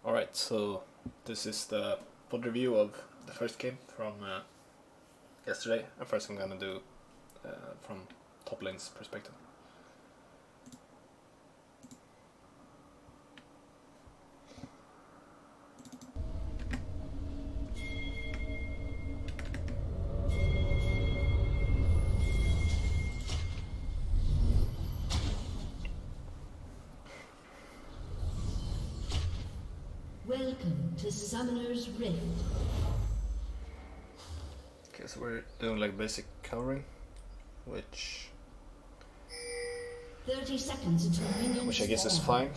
Alright, so this is the pod review of the first game from yesterday. And first I'm gonna do from top lane's perspective. Welcome to Summoner's Rift. Okay, so we're doing like basic covering, which 30 seconds until minions I guess is spawn. fine.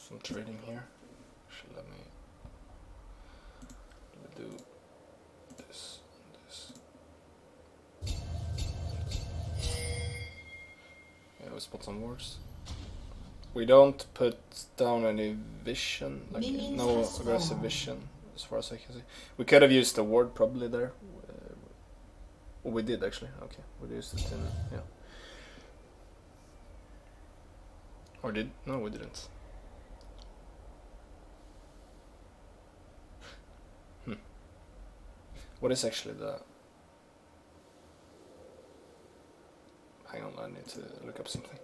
Some trading here. Actually, let me do this. Yeah, we spot some wards. We don't put down any vision, like Minions no have spawned. aggressive vision, as far as I can see. We could have used the ward probably there. Oh, we did actually. Okay, we used it in yeah. Or did no, we didn't. What is actually the? Hang on, I need to look up something.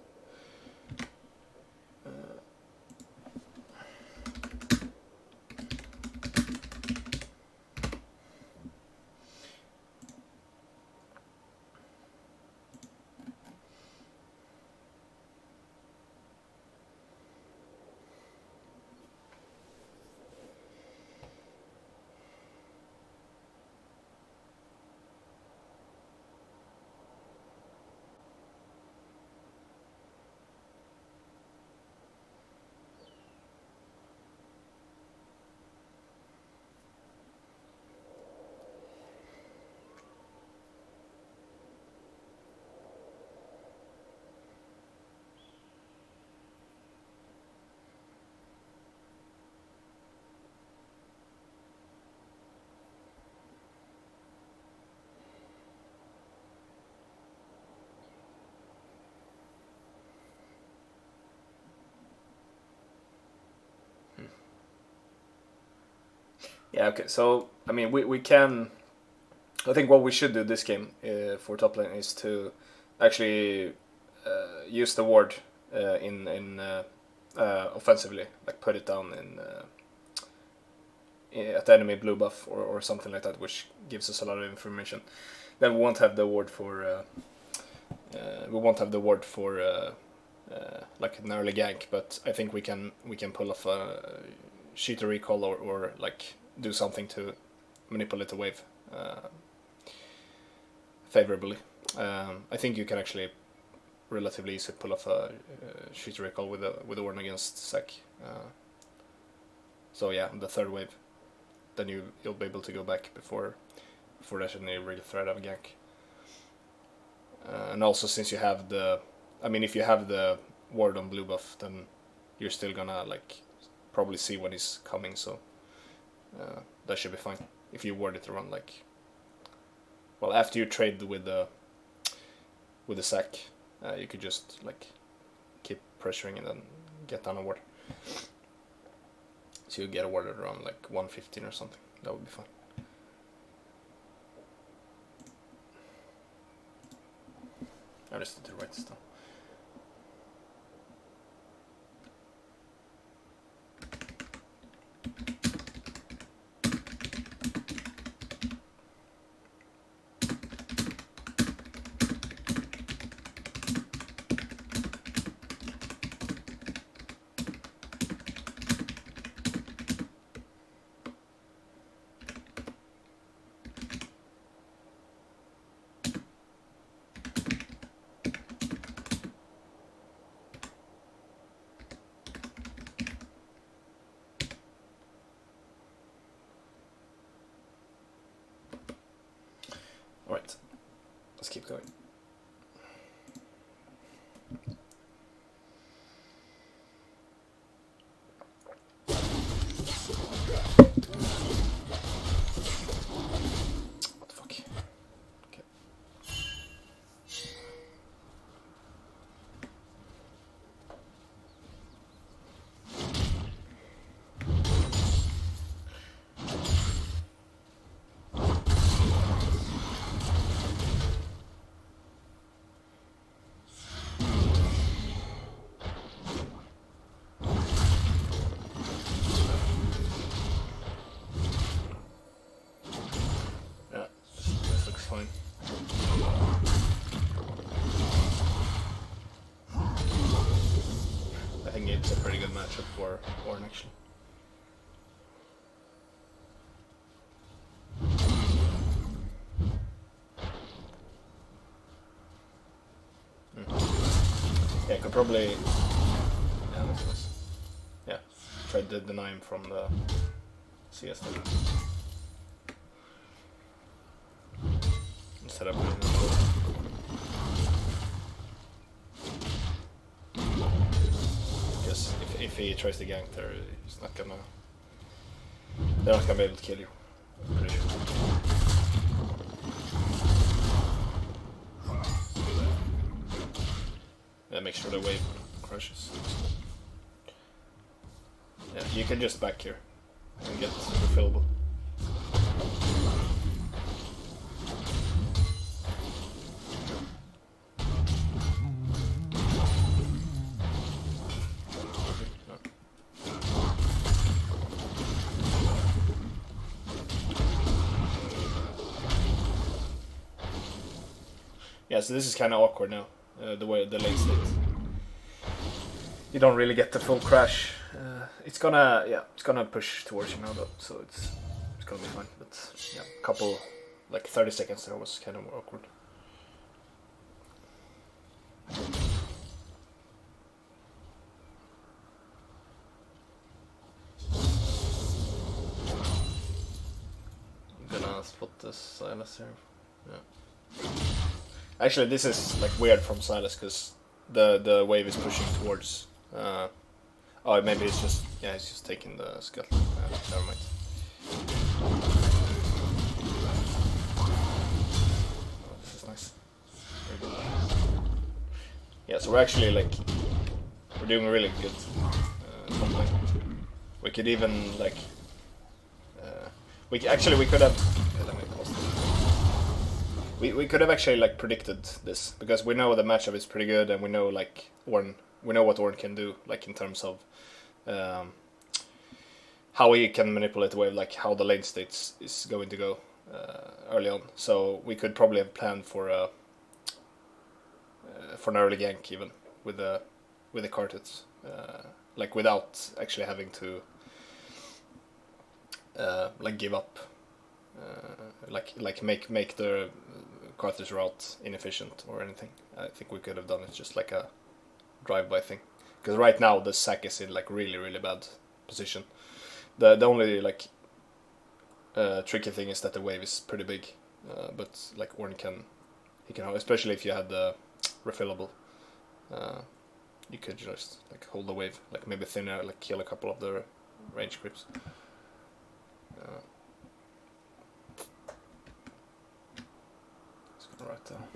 Yeah, okay, so, I mean, we can... I think what we should do this game for top lane is to actually use the ward offensively, like put it down at the enemy blue buff or something like that, which gives us a lot of information. Then we won't have the ward for like an early gank, but I think we can pull off a cheater recall or like do something to manipulate the wave favorably. I think you can actually relatively easily pull off a cheater recall with a warn against sec. So yeah, the third wave, then you'll be able to go back before there's any real threat of gank. And also, since you have if you have the ward on blue buff, then you're still gonna like probably see when he's coming, so that should be fine. If you ward it around after you trade with the sack, you could just like keep pressuring and then get down a ward. So you get a ward at around like 115 or something. That would be fine. I just need to write this down. Alright, let's keep going. What the fuck? fine. I think it's a pretty good matchup for Ornn actually. Yeah, I could probably... Yeah, that's nice. Yeah, try to deny him from the CS thing. Instead of putting him over. Because if he tries to gank there, he's not gonna... They're not gonna be able to kill you. I'm pretty sure. Yeah, make sure the wave crashes. Yeah, you can just back here and get refillable. Yeah, so this is kind of awkward now, the way the late state. You don't really get the full crash. It's gonna push towards you now though, so it's gonna be fine. But yeah, a couple, like 30 seconds there was kind of more awkward. I'm gonna spot this Silas here. Yeah. Actually, this is like weird from Silas because the wave is pushing towards. Oh, maybe it's just he's just taking the scuttle. Never mind. Oh, this is nice. Very good. Yeah, so we're actually like we're doing really good. We could even like we could have. Okay, let me pause this. We could have actually like predicted this because we know the matchup is pretty good and we know like Ornn. We know what Ornn can do, like in terms of how he can manipulate the wave, like how the lane state is going to go early on. So we could probably have planned for an early gank even with the Kartits, like without actually having to like give up, like make the Karthus route inefficient or anything. I think we could have done it just like a drive-by thing, because right now the sack is in like really bad position. The only like tricky thing is that the wave is pretty big, but like Ornn can especially if you had the refillable, you could just like hold the wave, like maybe thinner, like kill a couple of the range creeps. Let's go right down.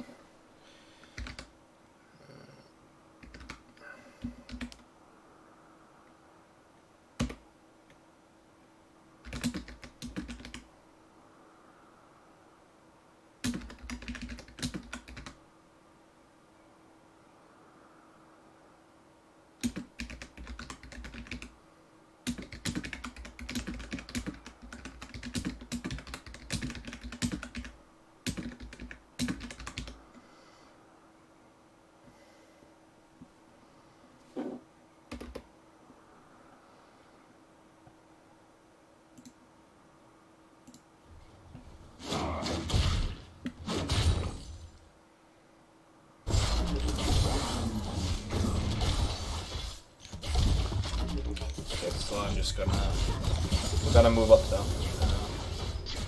So I'm just gonna move up now. I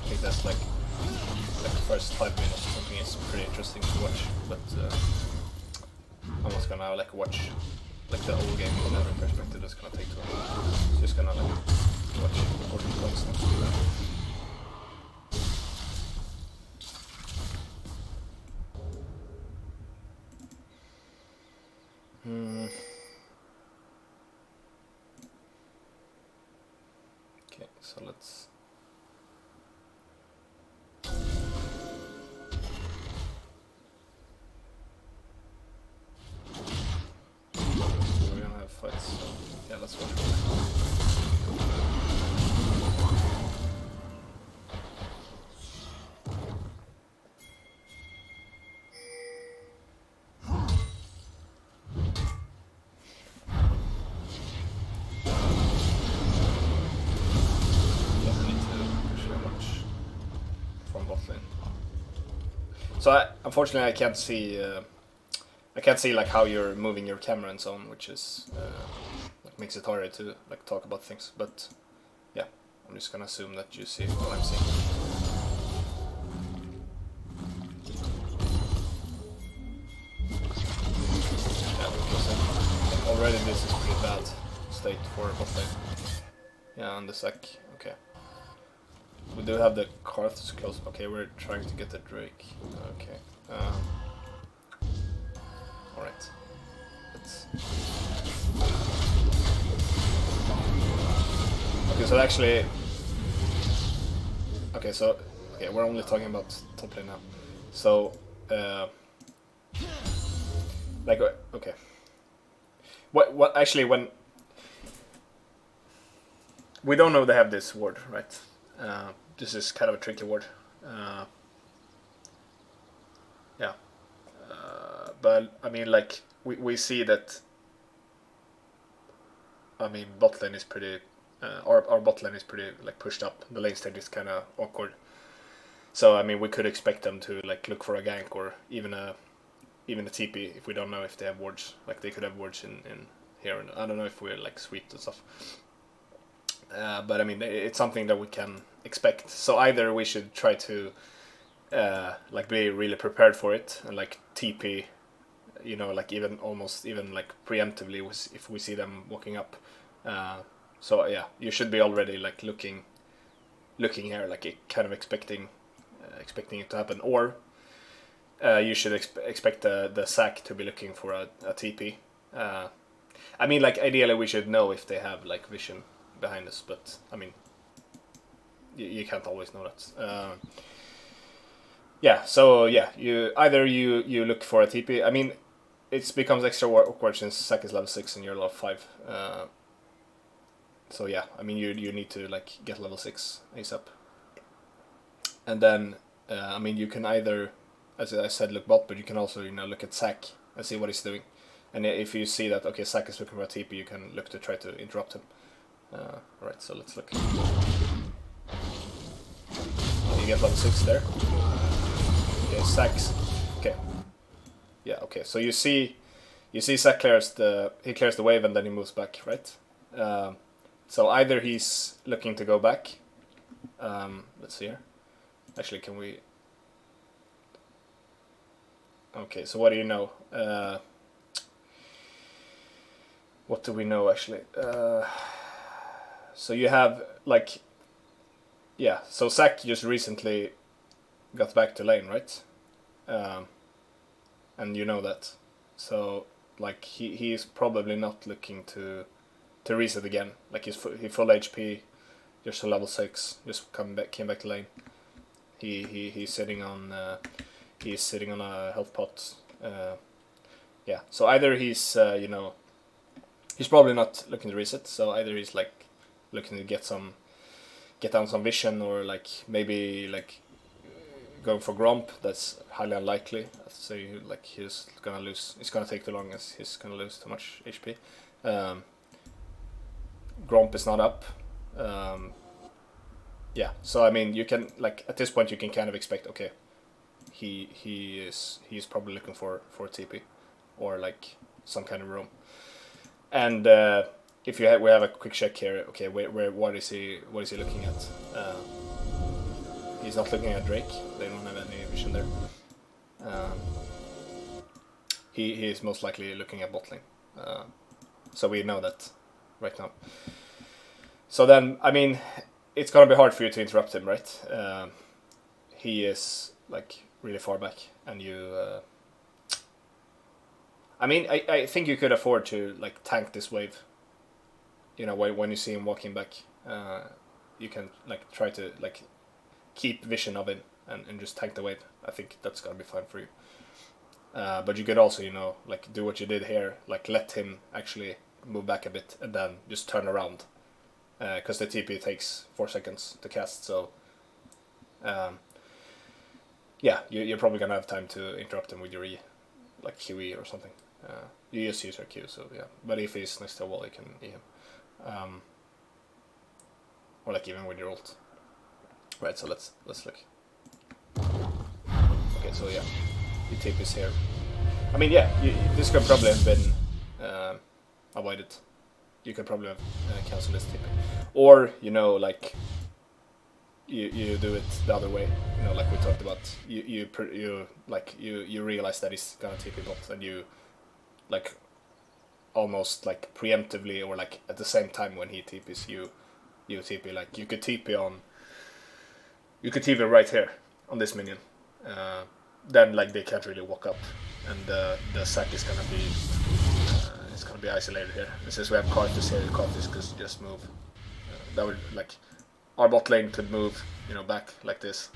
think that's like the first 5 minutes or something is pretty interesting to watch, but I'm not gonna like watch like the whole game from every perspective. That's gonna take too long. Just gonna like watch important points now. Okay, so let's. We're gonna have fights, so yeah, let's watch. So unfortunately, I can't see. I can't see like how you're moving your camera and so on, which is like makes it harder to like talk about things. But yeah, I'm just gonna assume that you see what I'm seeing. Yeah, because already this is pretty bad state for bot lane. Yeah, on the sec. Okay. We do have the Karthus close. Okay, we're trying to get the Drake. Okay. Alright. Okay, so actually... Okay, so... Okay, we're only talking about top lane now. So... like, okay. What actually, when... We don't know they have this ward, right? This is kind of a tricky ward. Yeah. But, I mean, like, we see that... I mean, bot lane is pretty... our bot lane is pretty, like, pushed up. The lane stage is kind of awkward. So, I mean, we could expect them to, like, look for a gank or even a TP if we don't know if they have wards. Like, they could have wards in here. And I don't know if we're, like, sweet and stuff. But, I mean, it's something that we can expect. So either we should try to, like, be really prepared for it and, like, TP, you know, like, almost even, like, preemptively if we see them walking up. So, yeah, you should be already, like, looking here, like, kind of expecting it to happen. Or you should expect the sack to be looking for a TP. I mean, like, ideally we should know if they have, like, vision behind us, but I mean, you can't always know that. Yeah, so yeah, you look for a TP. I mean, it becomes extra awkward since Sack is level 6 and you're level 5. So yeah, I mean, you need to, like, get level 6 ASAP. And then, I mean, you can either, as I said, look bot, but you can also, you know, look at Sack and see what he's doing. And if you see that, okay, Sack is looking for a TP, you can look to try to interrupt him. Alright, so let's look. You get level 6 there. Okay, Sack's... Okay. Yeah, okay, so you see Sack clears the wave and then he moves back, right? So either he's looking to go back. Let's see here. Actually, can we... Okay, so what do you know? What do we know, actually? So you have, like... Yeah, so Sack just recently got back to lane, right? And you know that. So, like, he's probably not looking to reset again. Like, he full HP, just a level 6, just came back to lane. He's sitting on a health pot. Yeah, so either he's you know, he's probably not looking to reset. So either he's, like, looking to get down some vision, or, like, maybe, like, going for Gromp. That's highly unlikely. So like, he's gonna lose. It's gonna take too long, as he's gonna lose too much HP. Gromp is not up. Yeah, so I mean, you can, like, at this point you can kind of expect, okay, he's probably looking for TP or, like, some kind of roam. And if we have a quick check here. Okay, what is he looking at? He's not looking at Drake. They don't have any vision there. He is most likely looking at bot lane. So we know that right now. So then, I mean, it's gonna be hard for you to interrupt him, right? He is, like, really far back, and you... I mean, I think you could afford to, like, tank this wave. You know, when you see him walking back, you can, like, try to, like, keep vision of him and just tank the wave. I think that's gonna be fine for you. But you could also, you know, like, do what you did here, like, let him actually move back a bit and then just turn around, because the TP takes 4 seconds to cast. So yeah, you're probably gonna have time to interrupt him with your E, like QE or something. You just use your Q, so yeah. But if he's next to a wall, you can E him, or, like, even with your ult. Right, so let's look. So yeah, you TP is here. I mean, yeah, this could probably have been avoided. You could probably have cancelled this TP, or you know, like you do it the other way. You know, like we talked about. You realize that he's gonna TP bot, and you like almost like preemptively or like at the same time when he TPs, you TP. Like you could TP right here on this minion. Then like they can't really walk up, and the sack is gonna be isolated here. And since we have Karthus here, Karthus could just move. That would like our bot lane could move, you know, back like this.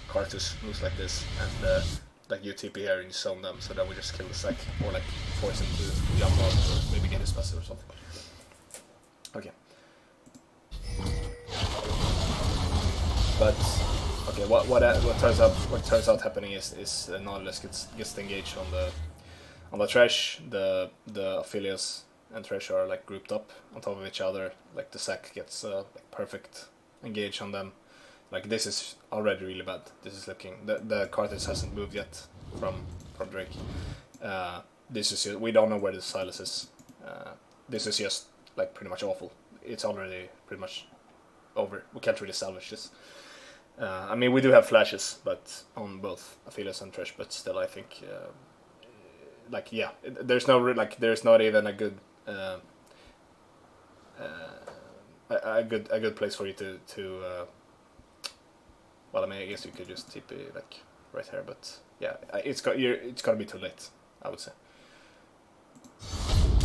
Karthus moves like this, and like you TP here and you zone them, so then we just kill the sack or like force him to jump out or maybe get his passive or something. Okay. But okay, what turns out happening is Nautilus gets engaged on the trash. The Aphelios and Trash are like grouped up on top of each other. Like the sack gets like perfect engage on them. Like this is already really bad. This is looking the Karthus hasn't moved yet from Drake. This is we don't know where the Silas is. This is just like pretty much awful. It's already pretty much over. We can't really salvage this. I mean, we do have flashes, but on both Aphelios and Trash. But still, I think, like, yeah, there's not even a good, a good place for you to. Well, I mean, I guess you could just TP like right here, but yeah, it's gonna be too late, I would say.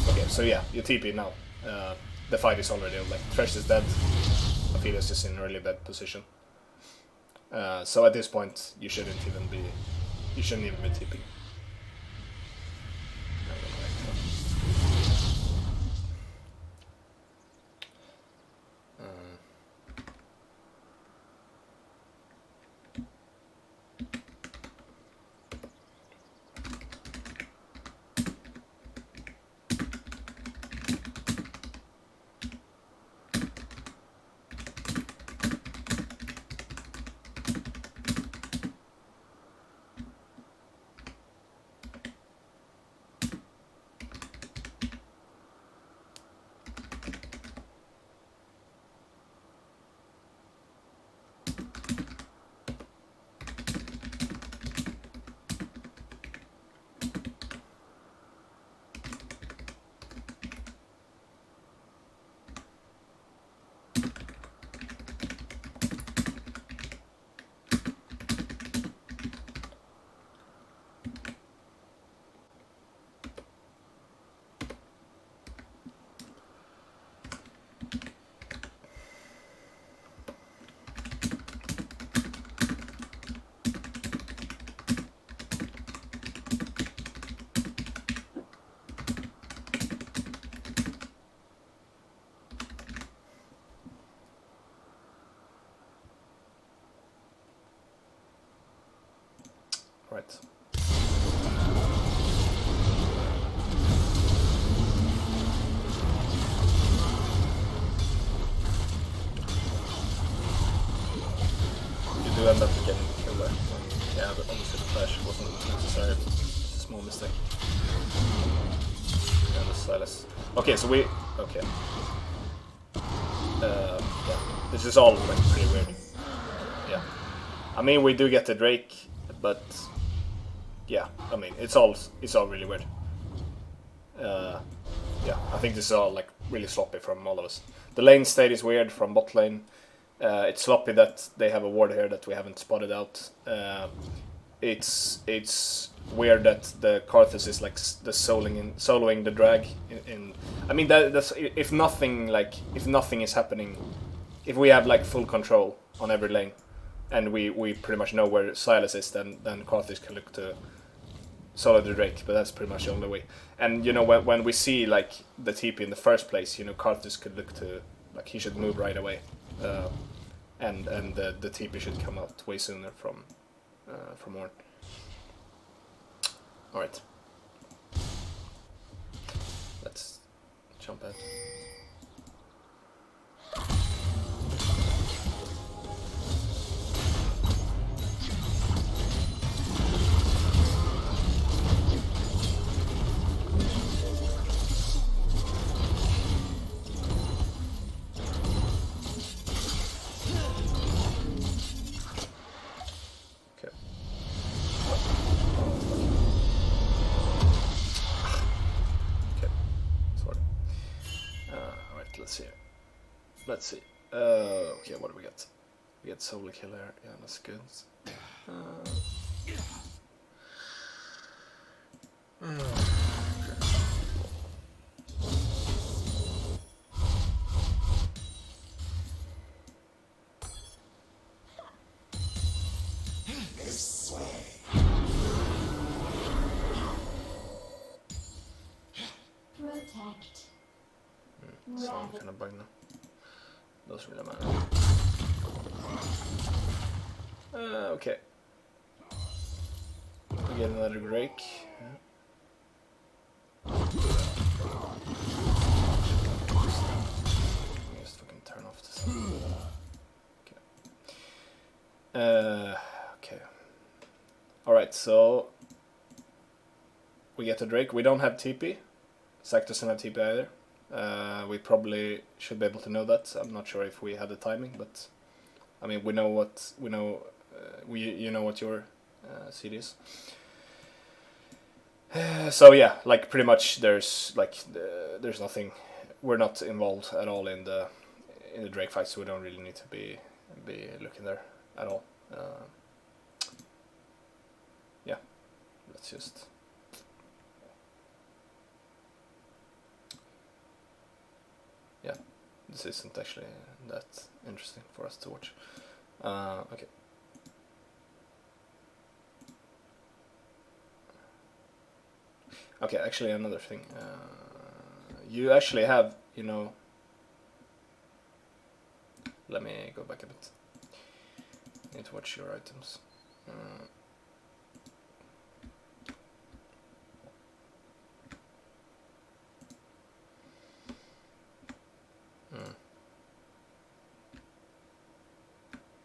Okay, so yeah, you TP now. The fight is already like Thresh is dead. Aphelios is in a really bad position. So at this point, you shouldn't even be TPing. Right. You do end up getting the kill there. Yeah, but obviously the flash wasn't necessary. It's a small mistake. And the Silas. Okay, so we... Okay. Yeah. This is all like pretty weird. Yeah. I mean, we do get the Drake, but... Yeah, I mean, it's all really weird. Yeah, I think this is all like really sloppy from all of us. The lane state is weird from bot lane. It's sloppy that they have a ward here that we haven't spotted out. It's weird that the Karthus is like the soloing the drag in. I mean that's if nothing is happening, if we have like full control on every lane, and we pretty much know where Silas is, then Karthus can look to solo the Drake, but that's pretty much the only way. And you know when we see like the TP in the first place, you know Karthus could look to like he should move right away, and the TP should come out way sooner from Ornn. All right, let's jump ahead. let's see. Let's see. Okay, what do we get? We get Solar Killer. Yeah, that's good. Protect. Some kind of bug now. Doesn't really matter. Okay. We get another Drake. Yeah. Just fucking turn off this. Okay. Okay. Alright, so we get a Drake. We don't have TP. Zac doesn't have TP either. We probably should be able to know that. I'm not sure if we had the timing, but I mean, we know what we know. You know what your CD is. So yeah, like pretty much there's there's nothing. We're not involved at all in the Drake fight, so we don't really need to be looking there at all. Yeah, let's just. Yeah, this isn't actually that interesting for us to watch. Okay. Okay, actually another thing. You actually have, you know... Let me go back a bit. I need to watch your items.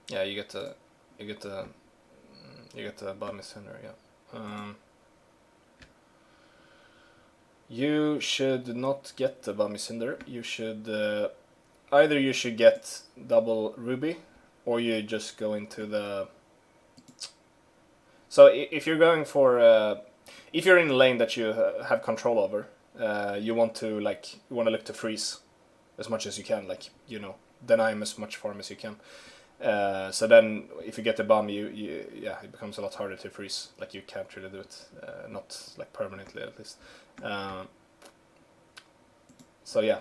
Yeah, you get the Bami Center, yeah. You should not get the Bami Cinder. You should either you should get double Ruby, or you just go into the. So if you're going for if you're in a lane that you have control over, you want to look to freeze as much as you can, like, you know, deny him as much farm as you can. So then, if you get the bomb, yeah, it becomes a lot harder to freeze. Like, you can't really do it, not like permanently at least. So yeah,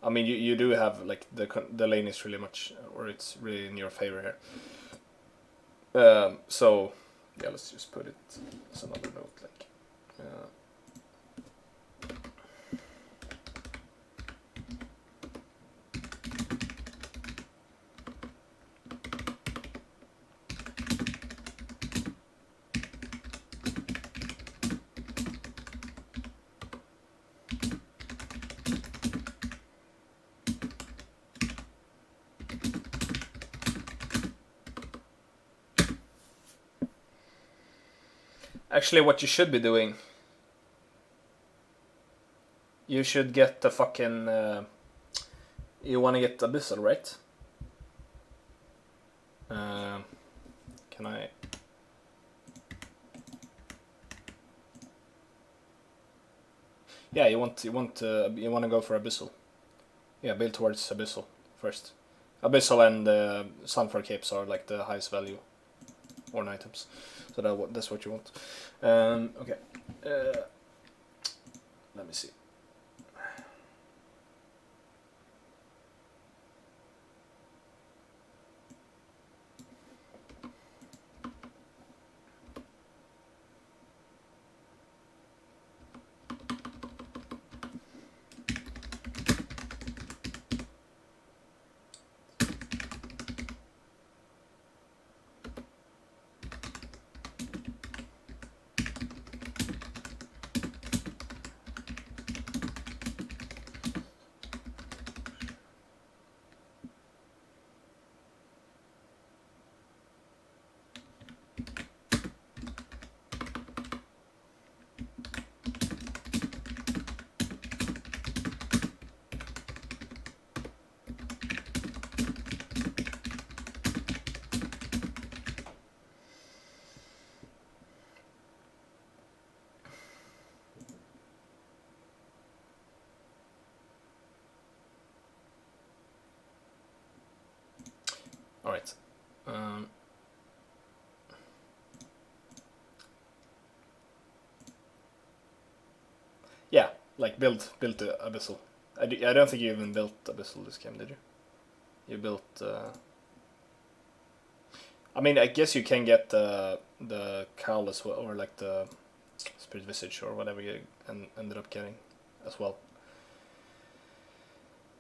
I mean, you do have like the lane is really much, or it's really in your favor here. So yeah, let's just put it as another note, like. Actually, what you should be doing, you should get the fucking. You want to get Abyssal, right? Can I? Yeah, you want to go for Abyssal. Yeah, build towards Abyssal first. Abyssal and Sunfire Capes are like the highest value Ornn items, so that's what you want. Okay, let me see. All right. Yeah, like build the abyssal. I don't think you even built abyssal this game, did you? You built. I mean, I guess you can get the cowl as well, or like the spirit visage or whatever you ended up getting as well.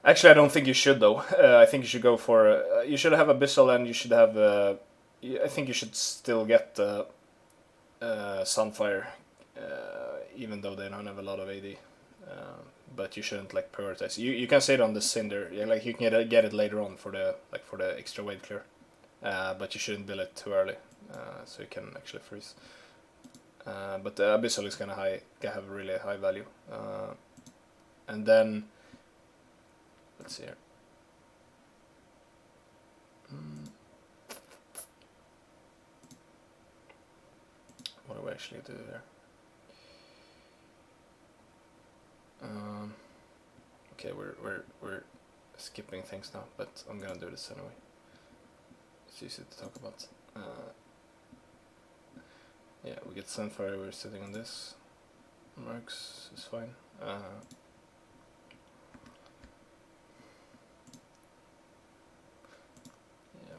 Actually, I don't think you should though. I think you should go for. You should have abyssal, and you should have. I think you should still get Sunfire, even though they don't have a lot of AD. But you shouldn't like prioritize. You can sit on the cinder. Yeah, like you can get it later on for the extra wave clear. But you shouldn't build it too early, so you can actually freeze. But the abyssal is gonna have really high value. And then let's see here. What do we actually do here? Okay, we're skipping things now, but I'm gonna do this anyway. It's easy to talk about. Yeah, we get Sunfire, we're sitting on this. Mercs is fine. Yeah,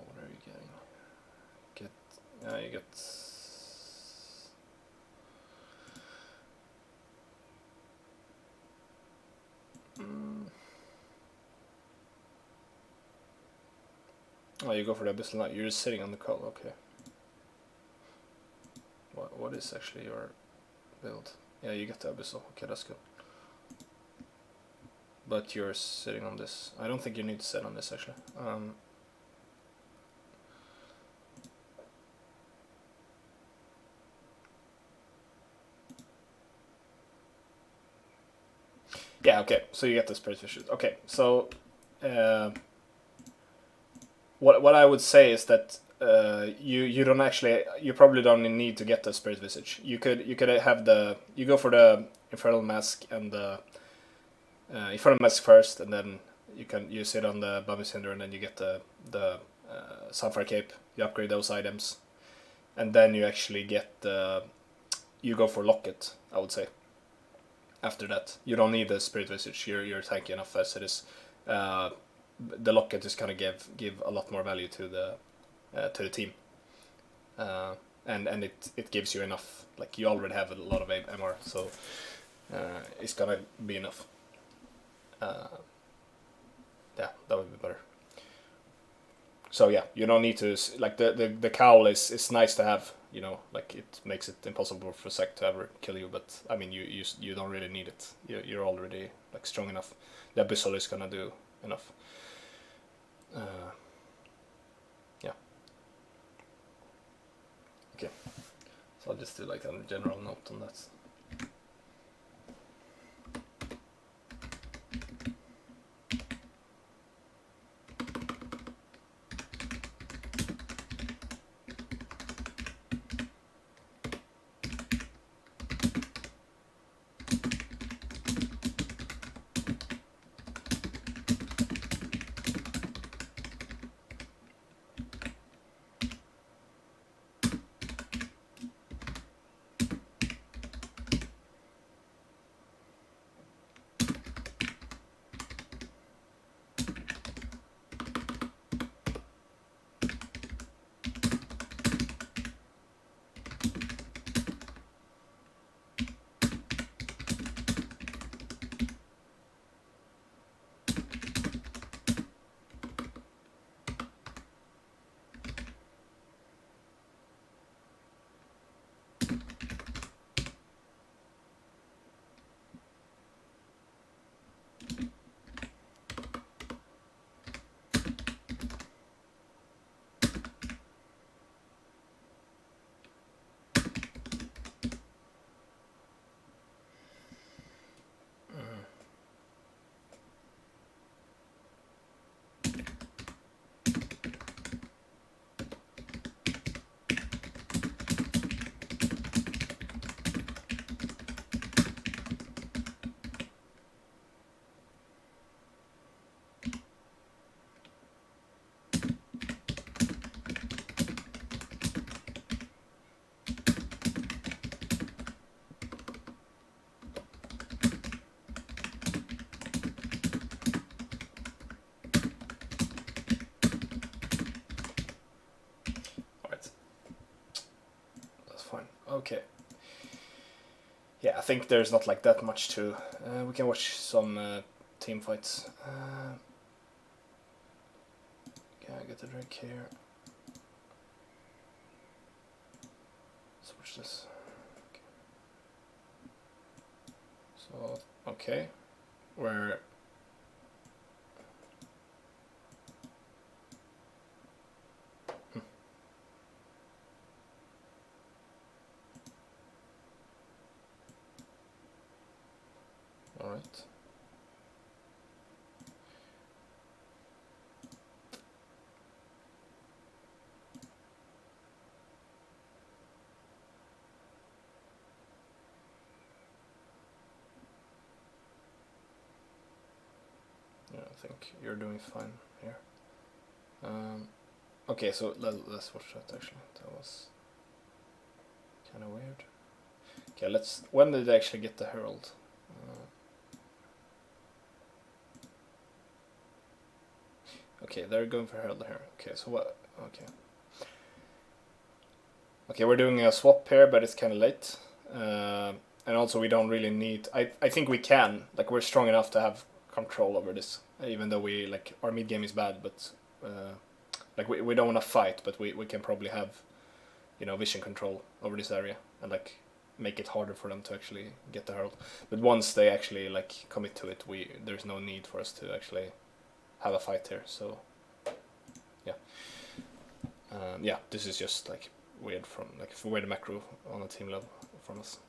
what are you getting? You get... Oh, you go for the abyssal now. You're just sitting on the call, okay. What is actually your build? Yeah, you get the abyssal. Okay, that's good. But you're sitting on this. I don't think you need to sit on this actually. Yeah, okay. So you get the spirit fishes. Okay, so what I would say is that you probably don't need to get the spirit visage. You could have you go for the infernal mask and the infernal mask first, and then you sit on the Bummy Cinder, and then you get the Sapphire Cape. You upgrade those items, and then you actually get you go for Locket, I would say. After that, you don't need the spirit visage. You're tanky enough as it is. The Locket is gonna give a lot more value to the team, and it gives you enough. Like you already have a lot of MR, so it's gonna be enough. Yeah, that would be better. So yeah, you don't need to like the cowl is nice to have. You know, like it makes it impossible for Sec to ever kill you. But I mean, you don't really need it. You're already like strong enough. The abyssal is gonna do enough. Yeah. Okay. So I'll just do like a general note on that. fine. Okay. Yeah, I think there's not like that much to. We can watch some team fights. Okay, I get the drink here. Let's watch this. Okay. So okay, we're. All right. Yeah, I think you're doing fine here. Okay, so let's watch that actually. That was kind of weird. Okay, let's. When did they actually get the herald? Okay, they're going for herald here. Okay, so what? Okay. Okay, we're doing a swap here, but it's kind of late. And also we don't really need. I think we can. Like we're strong enough to have control over this, even though we like our mid game is bad, but like we don't want to fight, but we can probably have, you know, vision control over this area and like make it harder for them to actually get the herald. But once they actually like commit to it, there's no need for us to actually have a fight here. So yeah, yeah, this is just like weird from like weird macro on a team level from us.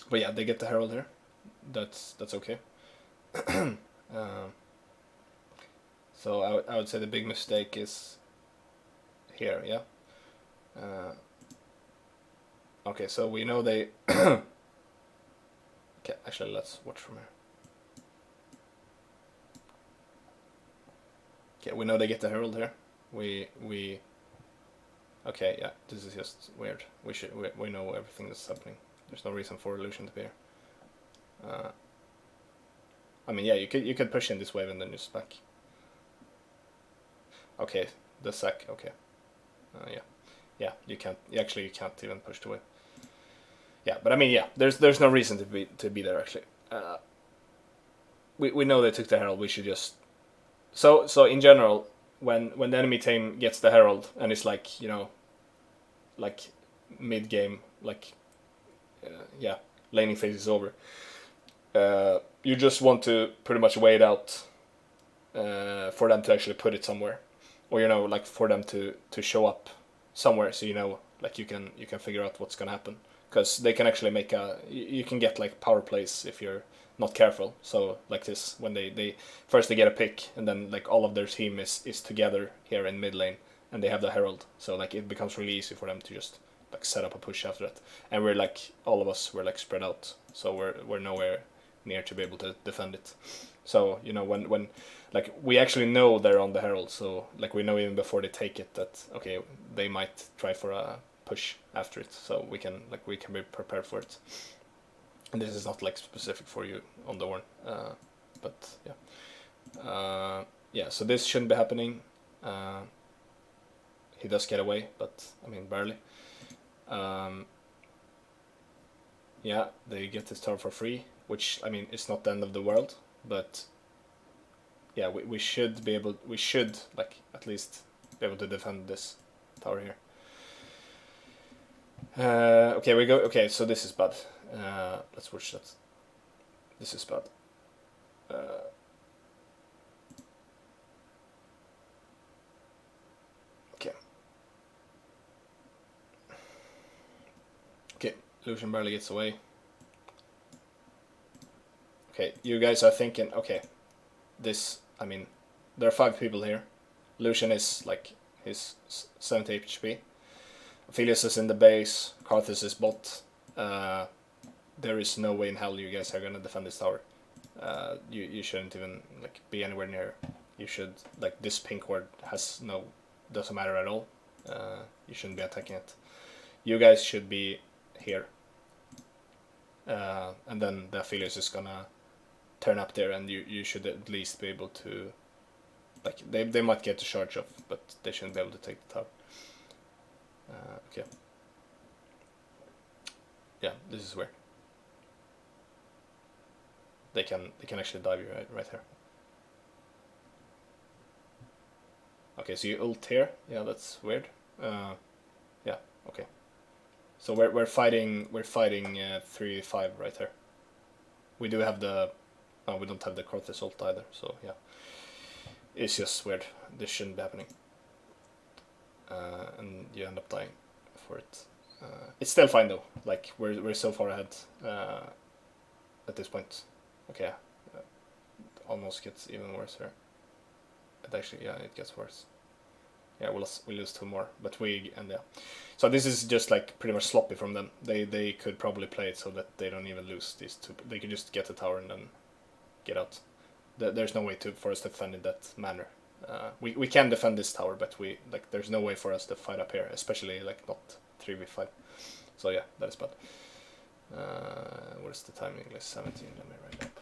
But yeah, they get the herald here. That's okay. So I would say the big mistake is here. Yeah. Okay, so we know they. Okay, actually, let's watch from here. Okay, we know they get the herald here. We. Okay, yeah, this is just weird. We know everything that's happening. There's no reason for illusion to be here. I mean, yeah, you could push in this wave and then just back. Okay, the sack. Okay. Yeah. You can't. Actually, you can't even push the wave. Yeah, but I mean, yeah. There's no reason to be there actually. We know they took the herald. We should just. So in general, when the enemy team gets the herald and it's like, you know, like mid game, like yeah, laning phase is over. You just want to pretty much wait out for them to actually put it somewhere, or you know, like for them to show up somewhere, so you know, like you can figure out what's gonna happen, because they can actually make you can get like power plays if you're not careful. So like this, when they first they get a pick, and then like all of their team is together here in mid lane, and they have the herald, so like it becomes really easy for them to just like set up a push after that. And we're like all of us were like spread out, so we're nowhere near to be able to defend it. So you know, when like we actually know they're on the herald, so like we know even before they take it that okay, they might try for a push after it, so we can be prepared for it. And this is not like specific for you on the Warren, but yeah, yeah. So this shouldn't be happening. He does get away, but I mean barely. Yeah, they get this tower for free, which I mean it's not the end of the world, but yeah, we should be able. We should like at least be able to defend this tower here. Okay, we go. Okay, so this is bad. Let's watch that. This is bad. Okay. Okay, Lucian barely gets away. Okay, you guys are thinking, okay, this, I mean, there are 5 people here. Lucian is like his 70 HP. Aphelios is in the base. Karthus is bot. There is no way in hell you guys are gonna defend this tower. You shouldn't even like be anywhere near. You should like this pink ward doesn't matter at all. You shouldn't be attacking it. You guys should be here. And then the Aphelios is gonna turn up there, and you should at least be able to like they might get the charge off, but they shouldn't be able to take the tower. Okay. Yeah, this is weird. They can actually dive you right here. Okay, so you ult here. Yeah, that's weird. Yeah, okay. So we're fighting 3-5 right here. We do have the we don't have the Karthus ult either, so yeah. It's just weird. This shouldn't be happening. And you end up dying for it. It's still fine though. Like we're so far ahead at this point. Okay, almost gets even worse here. It actually, yeah, it gets worse. Yeah, we lose 2 more, but yeah. So this is just like pretty much sloppy from them. They could probably play it so that they don't even lose these 2. They could just get the tower and then get out. There's no way for us to defend in that manner. We can defend this tower, but there's no way for us to fight up here, especially like not 3v5. So yeah, that is bad. What is the timing? Like 17. Let me write it up.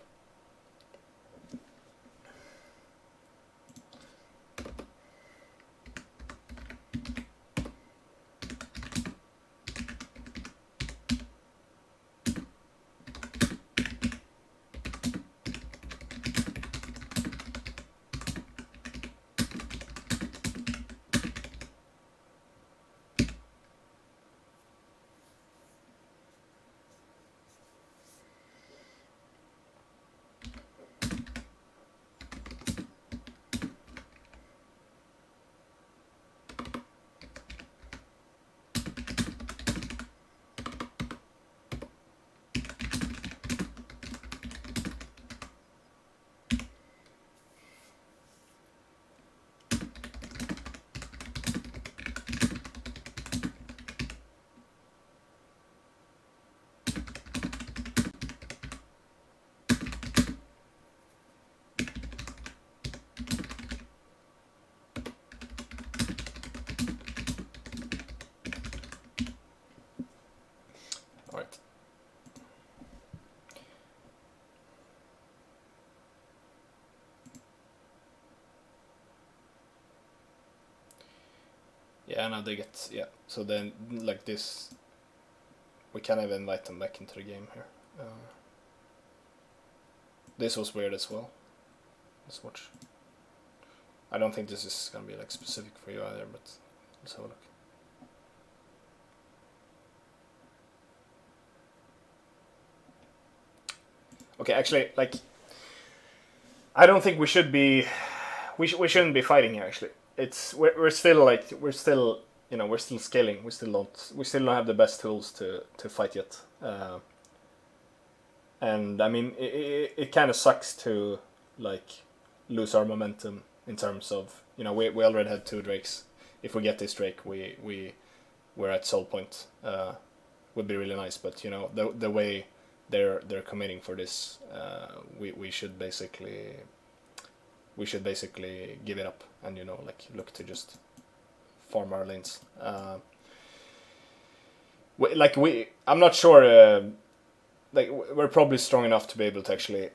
Alright. Yeah, now they get, yeah. So then, like this, we can even invite them back into the game here. This was weird as well. Let's watch. I don't think this is gonna be like specific for you either, but let's have a look. Okay, actually, like, I don't think we should be, we shouldn't be fighting here. Actually, we're still scaling. We still don't have the best tools to fight yet. And I mean, it kind of sucks to like lose our momentum in terms of, we already had 2 drakes. If we get this drake, we're at soul point. Would be really nice, but the way they're committing for this, we should basically give it up and look to just farm our lanes. I'm not sure. We're probably strong enough to be able to actually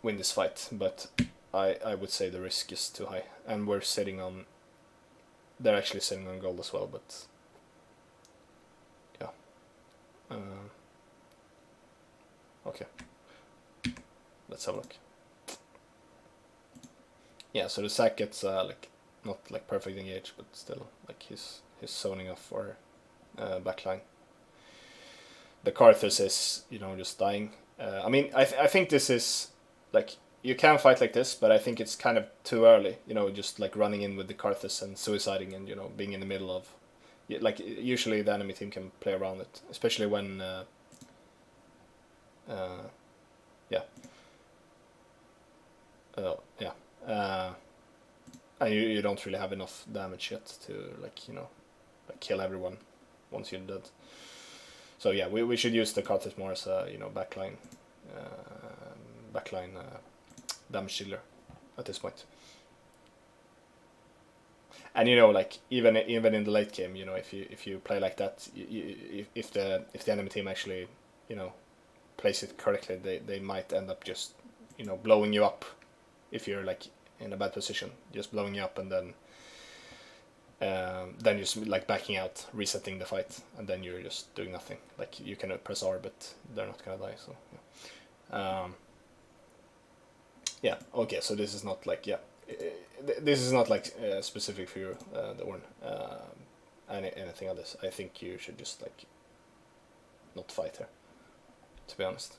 win this fight, but I would say the risk is too high, and they're actually sitting on gold as well, but yeah. Okay, let's have a look. Yeah, so the sack gets not like perfect engage, but still like he's zoning off for backline. The Karthus is just dying. I mean, I think this is like, you can fight like this, but I think it's kind of too early. Just like running in with the Karthus and suiciding and being in the middle of, like, usually the enemy team can play around it, especially when yeah. Yeah. And you don't really have enough damage yet to like kill everyone once you're dead. So yeah, we should use the Karthus more as a backline damage dealer at this point. And like even in the late game, if you play like that, if the enemy team actually plays it correctly, they might end up just blowing you up if you're like in a bad position, just blowing you up and then then you're just like backing out, resetting the fight, and then you're just doing nothing. Like you can press R, but they're not gonna die. So yeah, okay. So this is not like this is not like specific for you, the Ornn. Anything of this, I think you should just like not fight her, to be honest.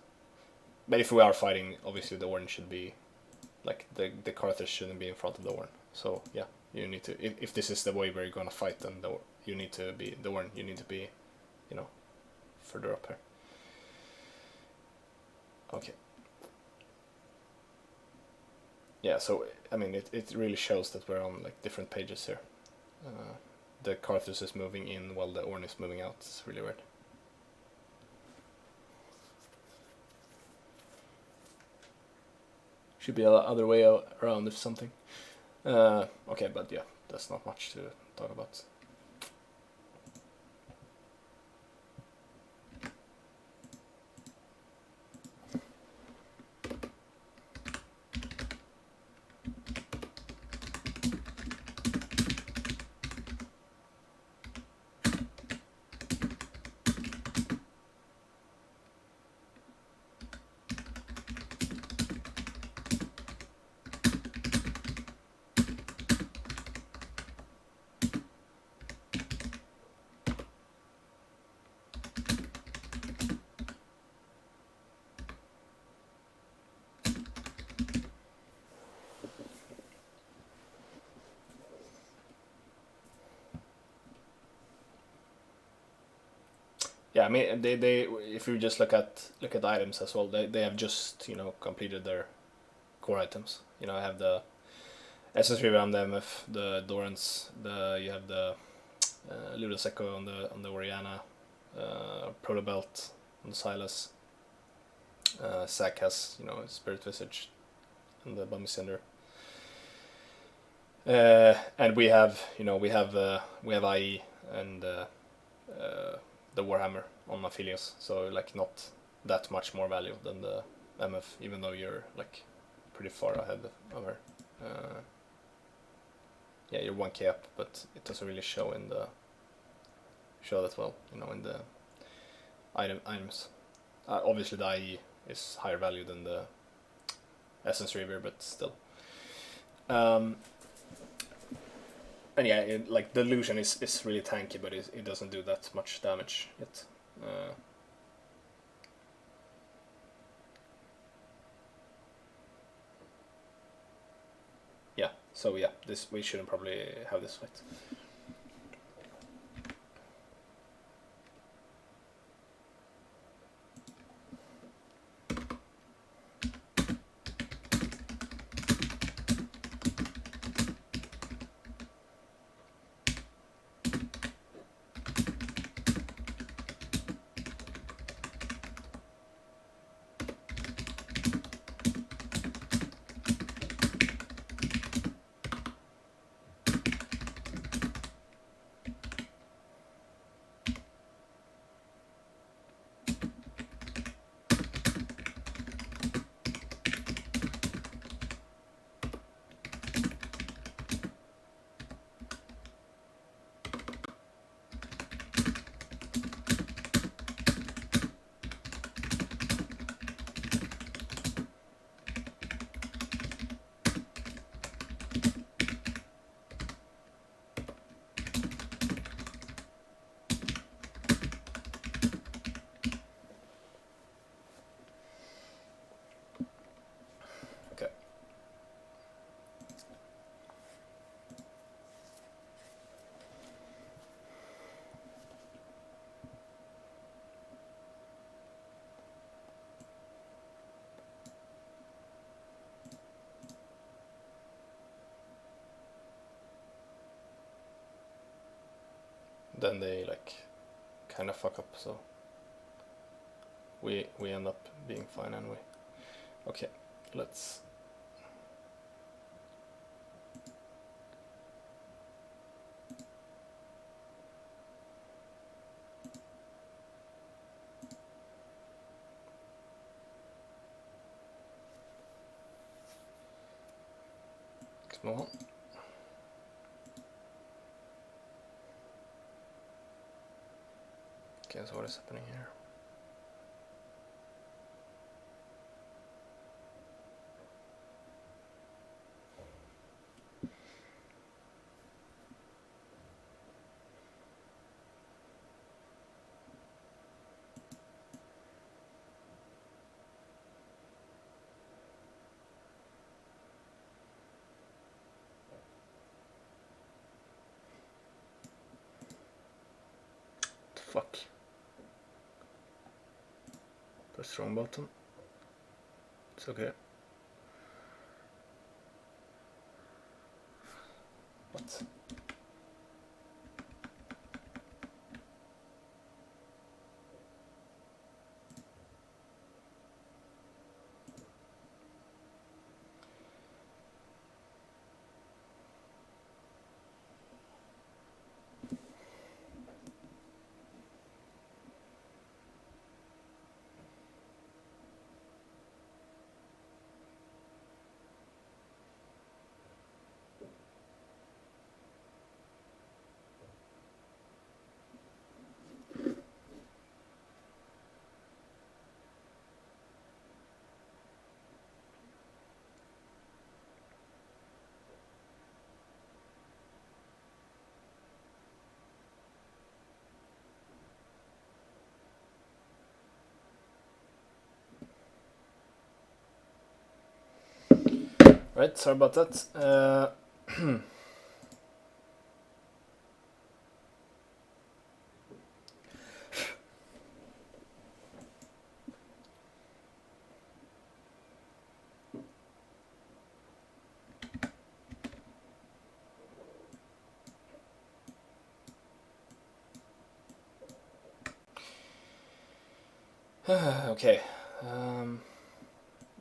But if we are fighting, obviously the Ornn should be like the Carthage shouldn't be in front of the Ornn. So yeah, you need to if this is the way where you're gonna fight, then you need to be the Ornn. You need to be, you know, further up here. Okay. Yeah, so I mean it really shows that we're on like different pages here. The Carthage is moving in while the Ornn is moving out. It's really weird. Should be a other way around if something. Okay, but yeah, that's not much to talk about. Yeah, I mean they if you just look at items as well, they have just completed their core items. I have the SS3 Ram, the MF, the Dorans, you have the Ludosecco on the Oriana, Proto Belt on the Silas. Zack has Spirit Visage and the Bummy Cinder. And we have IE and the Warhammer on Aphelios, so like not that much more value than the MF, even though you're like pretty far ahead of her. Yeah, you're 1k up, but it doesn't really show in the that well, in the items. Obviously, the IE is higher value than the Essence Reaver, but still. And yeah, like the illusion is really tanky, but it doesn't do that much damage yet. Yeah, so yeah, we shouldn't probably have this fight. Okay. Then they like kind of fuck up, so we end up being fine anyway. Okay, let's move on. Okay, so what is happening here? Fuck. Press the wrong button. It's okay. What? Right, sorry about that. Okay.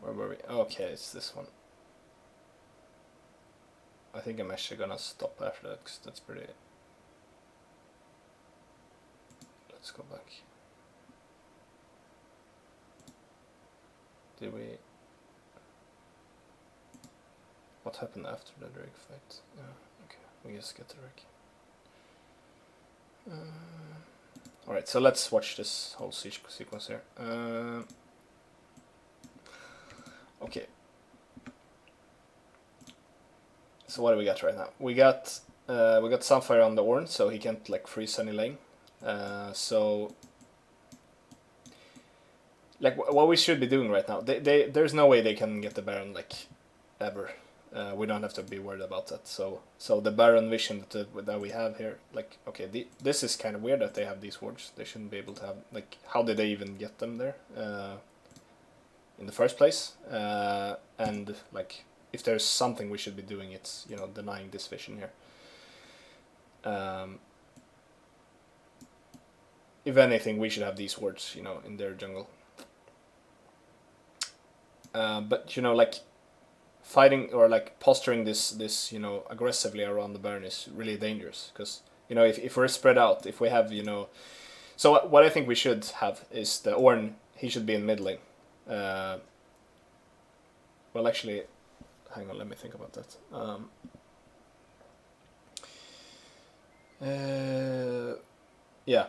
Where were we? Okay, it's this one. I think I'm actually gonna stop after that because that's pretty. Let's go back. Did we? What happened after the Drake fight? Okay, we just get the Drake. Alright, so let's watch this whole sequence here. Okay. So what do we got right now? We got Sunfire on the Ornn, so he can't like freeze any lane. So like what we should be doing right now, there's no way they can get the Baron like ever. We don't have to be worried about that. So the Baron vision that we have here, like okay, this is kind of weird that they have these wards. They shouldn't be able to have like how did they even get them there in the first place? And like if there's something we should be doing, it's denying this vision here. If anything, we should have these wards in their jungle. But like fighting or like posturing this aggressively around the Baron is really dangerous because if we're spread out, if we have so what I think we should have is the Ornn. He should be in mid lane. Well, actually, hang on, let me think about that. Yeah.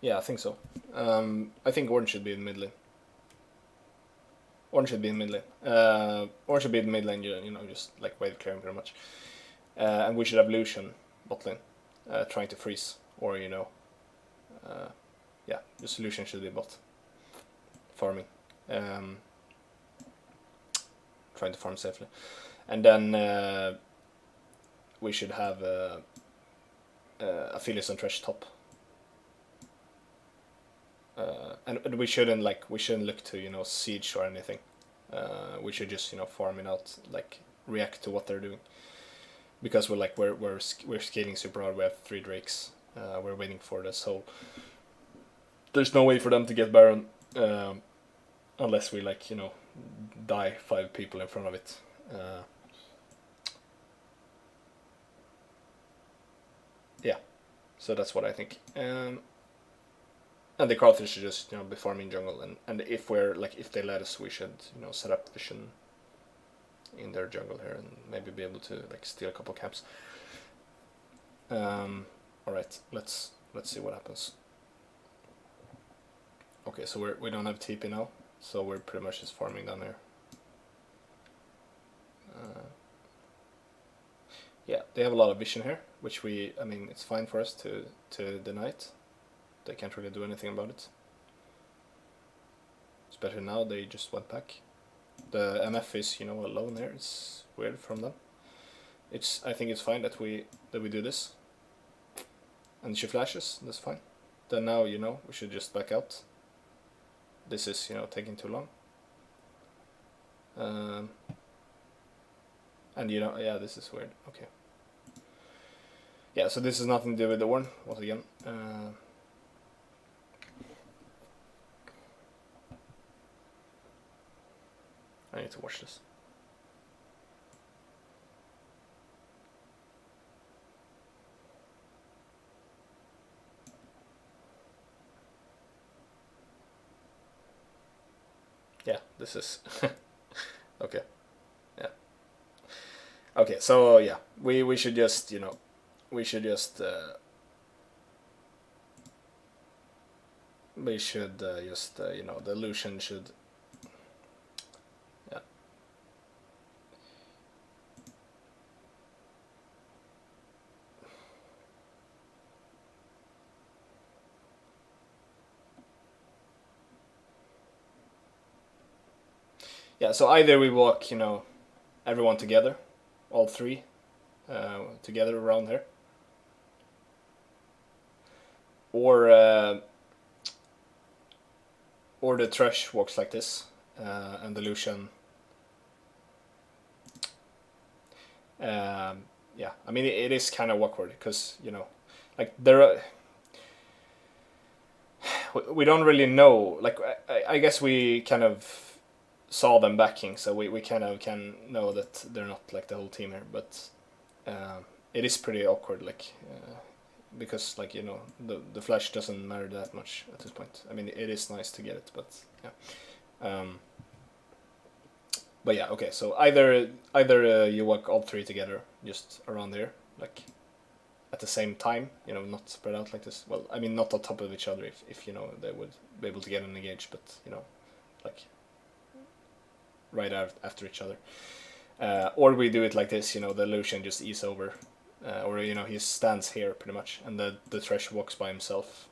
Yeah, I think so. I think Ornn should be in mid lane. Ornn should be in mid lane. Ornn should be in mid lane, just like wave clearing pretty much. And we should have Lucian bot lane, trying to freeze, or yeah, the solution should be bot farming, trying to farm safely, and then we should have Aphelios and Thresh top. And we shouldn't look to siege or anything. We should just farm it out, like react to what they're doing, because we're scaling super hard. We have 3 Drakes. We're waiting for this, so there's no way for them to get Baron unless we die 5 people in front of it. Yeah, so that's what I think. And the Crawfish should just be farming jungle, and if we're if they let us, we should set up vision in their jungle here and maybe be able to like steal a couple camps. All right, let's see what happens. Okay, so we don't have TP now, so we're pretty much just farming down here. Yeah, they have a lot of vision here, which I mean, it's fine for us to deny it. They can't really do anything about it. Especially now, they just went back. The MF is, you know, alone here. It's weird from them. I think it's fine that we do this. And she flashes, that's fine. Then now, you know, we should just back out. This is, you know, taking too long. And you know, yeah, this is weird. Okay. Yeah, so this has nothing to do with the Ornn, once again. I need to watch this. Yeah, this is okay. Yeah. Okay, so yeah, we should just, you know, we should just you know, the Lucian should, yeah. Yeah, so either we walk, you know, everyone together, all three together around here, or the Thresh walks like this, and the Lucian. Yeah, I mean it is kind of awkward because, you know, like there are, we don't really know. Like I guess we kind of saw them backing, so we kind of can know that they're not like the whole team here, but it is pretty awkward, like because, like, you know, the flash doesn't matter that much at this point. I mean, it is nice to get it, but yeah. But yeah, okay. So either you walk all three together, just around there, like at the same time, you know, not spread out like this. Well, I mean, not on top of each other, if you know, they would be able to get an engage, but you know, like right after each other. Or we do it like this, you know, the Lucian just ease over, or you know, he stands here pretty much, and the Thresh walks by himself,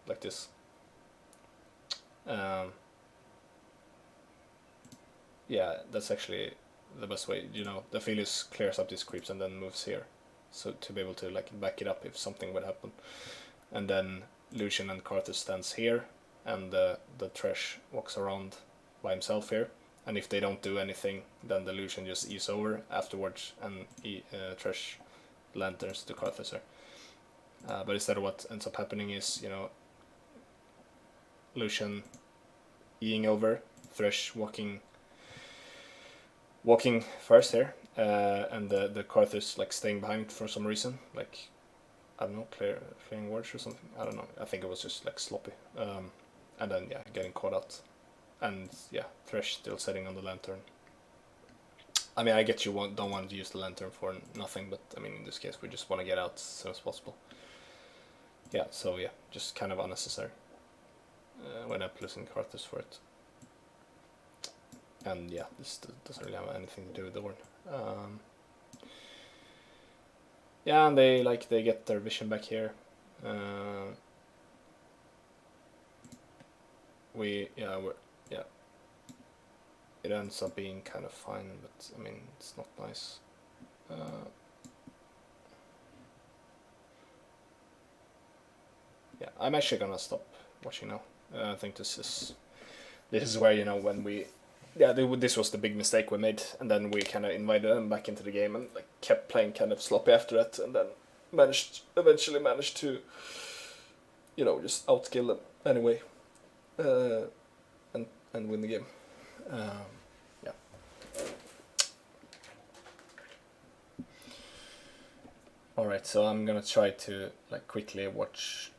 like this. Yeah, that's actually the best way. You know, the Philius clears up these creeps and then moves here, so to be able to like back it up if something would happen. And then Lucian and Carthus stands here, and the Thresh walks around by himself here. And if they don't do anything, then the Lucian just ease over afterwards, and Thresh lanterns to Carthus here. But instead, what ends up happening is, you know, Lucian eing over, Thresh walking first here, and the Carthus like staying behind for some reason, like I don't know, clearing wards or something. I don't know. I think it was just like sloppy, and then yeah, getting caught out, and yeah, Thresh still sitting on the lantern. I mean, I get you don't want to use the lantern for nothing, but I mean, in this case, we just want to get out as soon as possible. Yeah, so yeah, just kind of unnecessary. When I'm losing Carthus for it. And yeah, this doesn't really have anything to do with the Ornn. Yeah, and they get their vision back here. It ends up being kind of fine, but I mean, it's not nice. Yeah, I'm actually gonna stop watching now. I think this is where, you know, when this was the big mistake we made, and then we kind of invited them back into the game and like kept playing kind of sloppy after that, and then eventually managed to, you know, just outskill them anyway, and win the game. Yeah. All right, so I'm gonna try to like quickly watch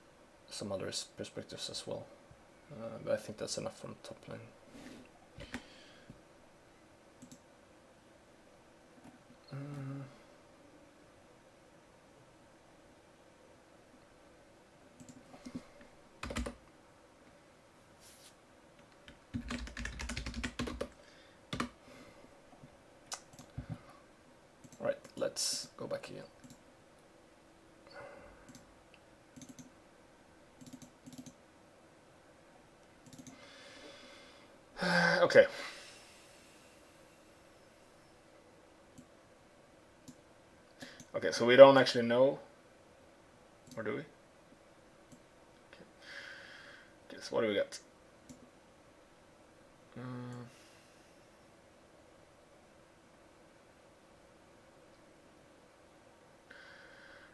some other perspectives as well, but I think that's enough from top lane. let's go back again. Okay. Okay, so we don't actually know, or do we? Okay, so what do we got?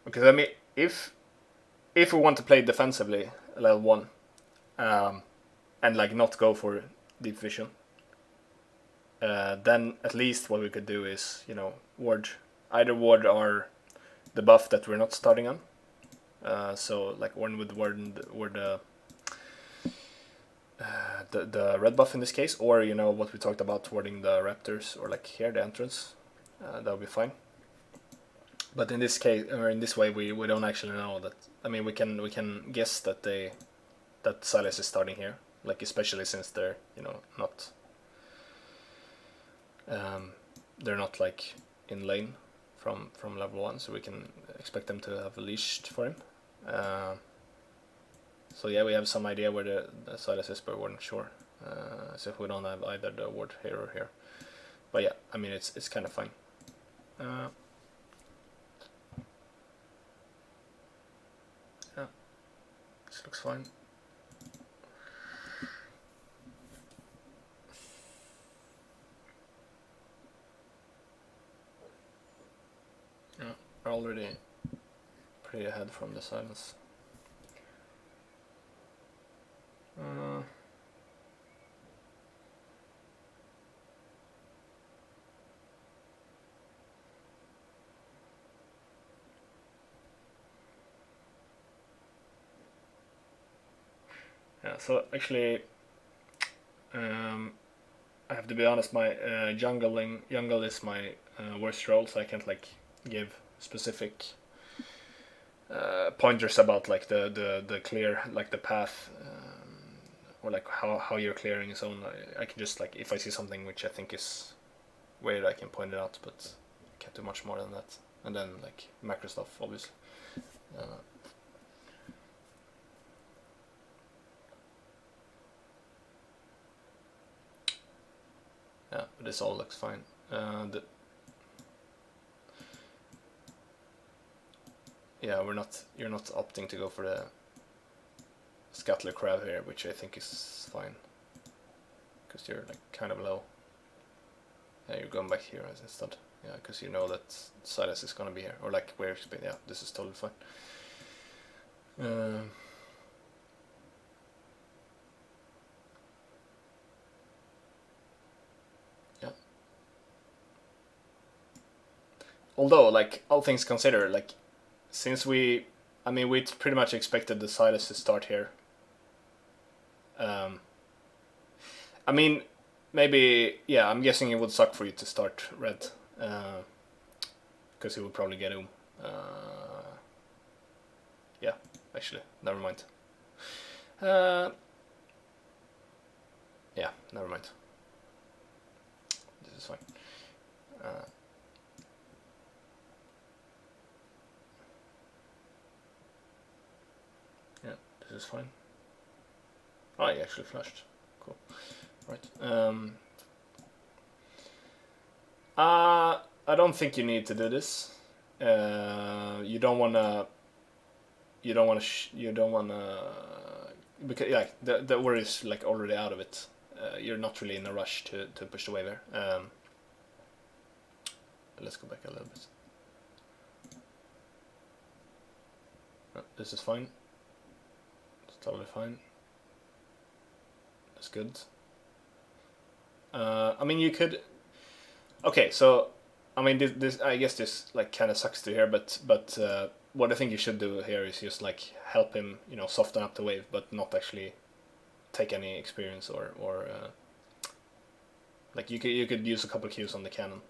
Okay, I mean, if we want to play defensively, level 1, and like not go for deep vision, then at least what we could do is, you know, either ward our the buff that we're not starting on. So like one would ward the red buff in this case, or you know what we talked about, warding the raptors, or like here the entrance. That would be fine. But in this case, or in this way, we don't actually know that. I mean, we can guess that Silas is starting here, like especially since they're, you know, not they're not like in lane from level 1, so we can expect them to have leashed for him. So yeah, we have some idea where the Silas is, but we're not sure. So if we don't have either the ward here or here, but yeah, I mean it's kind of fine. Yeah, this looks fine. Yeah, we're already pretty ahead from the silence. Yeah, so actually, I have to be honest. My jungle is my worst role, so I can't like give specific pointers about like the clear, like the path, or like how you're clearing his own. I can just like, if I see something which I think is weird, I can point it out, but can't do much more than that. And then like macro stuff, obviously. Yeah, but this all looks fine. Yeah, you're not opting to go for the scuttler crab here, which I think is fine, because you're like kind of low. Yeah, you're going back here instead. Yeah, because you know that Silas is gonna be here, or like where. Yeah, this is totally fine. Yeah. Although, like all things considered, like since we pretty much expected the Silas to start here. I mean, maybe, yeah, I'm guessing it would suck for you to start red, because he would probably get yeah, actually, never mind. Yeah, never mind. This is fine. Yeah, this is fine. Oh, he actually flashed. Cool. Right. I don't think you need to do this. You don't wanna. Because yeah, the war is like already out of it. You're not really in a rush to push the wave here. Let's go back a little bit. This is fine. It's totally fine. That's good. I mean, you could. Okay, so I mean, this I guess this like kind of sucks to hear, but what I think you should do here is just like help him, you know, soften up the wave, but not actually take any experience or like you could use a couple Qs on the cannon,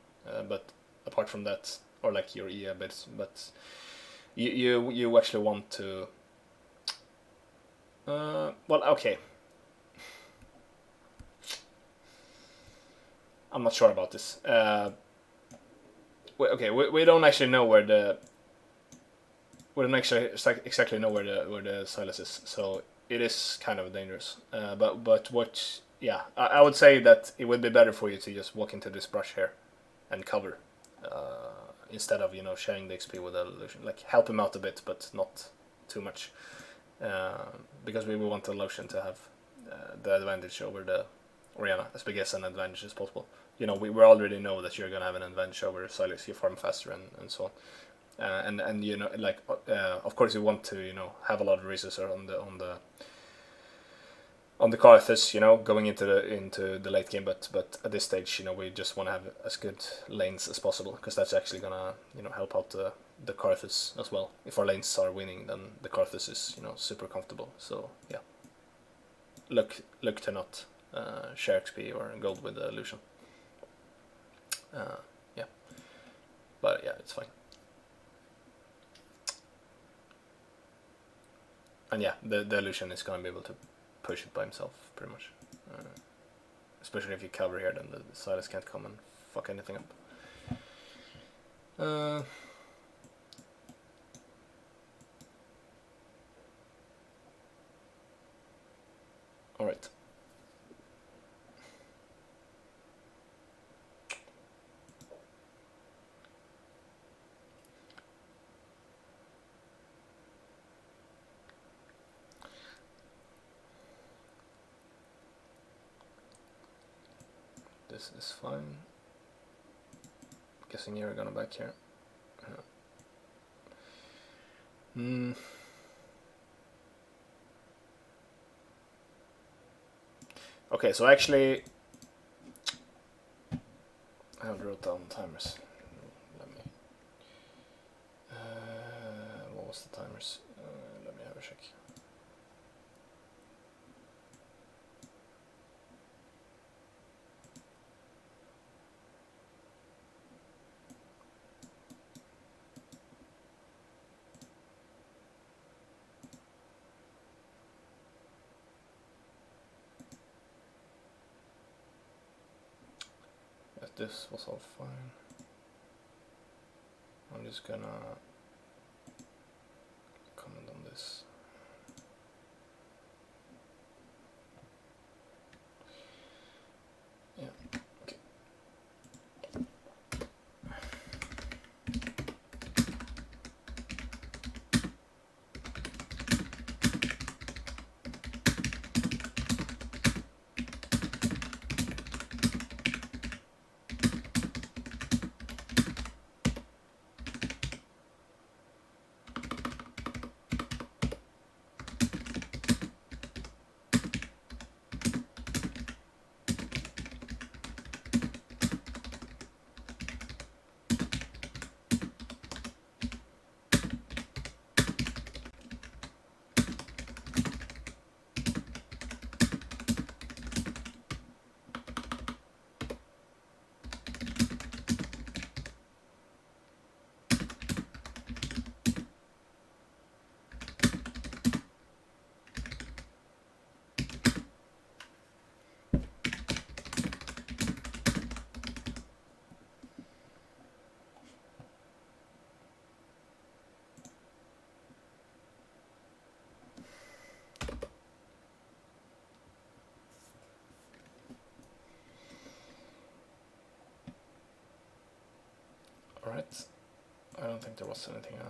but apart from that, or like your E a bit, but you actually want to. Well, okay. I'm not sure about this. we don't actually know where the we don't actually exactly know where the Silas is, so it is kind of dangerous. But what? Yeah, I would say that it would be better for you to just walk into this brush here and cover instead of sharing the XP with the illusion. Like help him out a bit, but not too much, because we want the illusion to have the advantage over the Oriana, as big as an advantage as possible. We already know that you're gonna have an advantage over Silas. You farm faster and so on. And of course you want to have a lot of resources on the Karthus, going into the late game, but at this stage, we just want to have as good lanes as possible, because that's actually gonna help out the Karthus as well. If our lanes are winning, then the Karthus is super comfortable. So yeah, look to not share XP or gold with the illusion. Yeah, but yeah, it's fine. And yeah, the illusion is gonna be able to push it by himself, pretty much. Especially if you cover here, then the Silas can't come and fuck anything up. Alright. This is fine. Guessing you're gonna back here. Okay, so actually I haven't wrote down timers. Let me. What was the timers? Let me have a check. If this was all fine, I'm just gonna comment on this. Yeah, okay. Alright, I don't think there was anything else.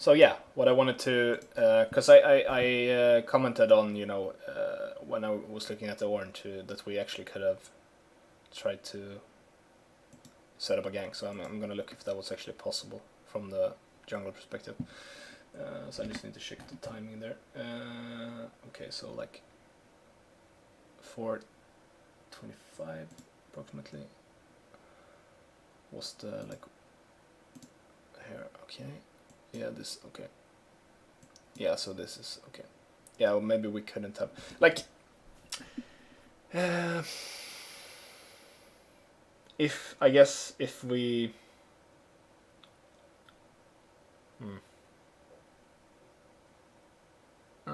So yeah, what I wanted to, because I commented on, when I was looking at the orange, that we actually could have tried to set up a gang. So I'm gonna look if that was actually possible from the jungle perspective. So I just need to check the timing there. Okay, so like 4:25 approximately was the like here. Okay. Yeah, this, okay. Yeah, so this is, okay. Yeah, well, maybe we couldn't have, like, I guess if we, uh,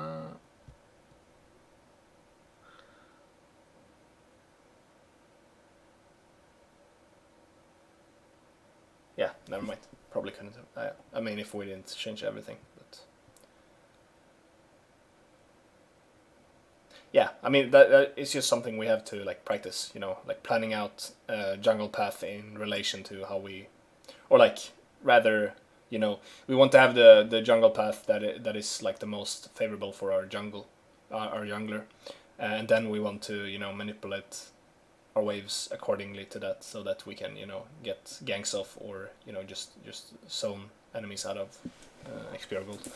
yeah, never mind. Probably couldn't have, I mean, if we didn't change everything, but yeah, I mean that is just something we have to like practice, like planning out jungle path in relation to how we, or like rather, we want to have the jungle path that is like the most favorable for our jungler, and then we want to manipulate our waves accordingly to that, so that we can get ganks off, or just zone enemies out of XP gold.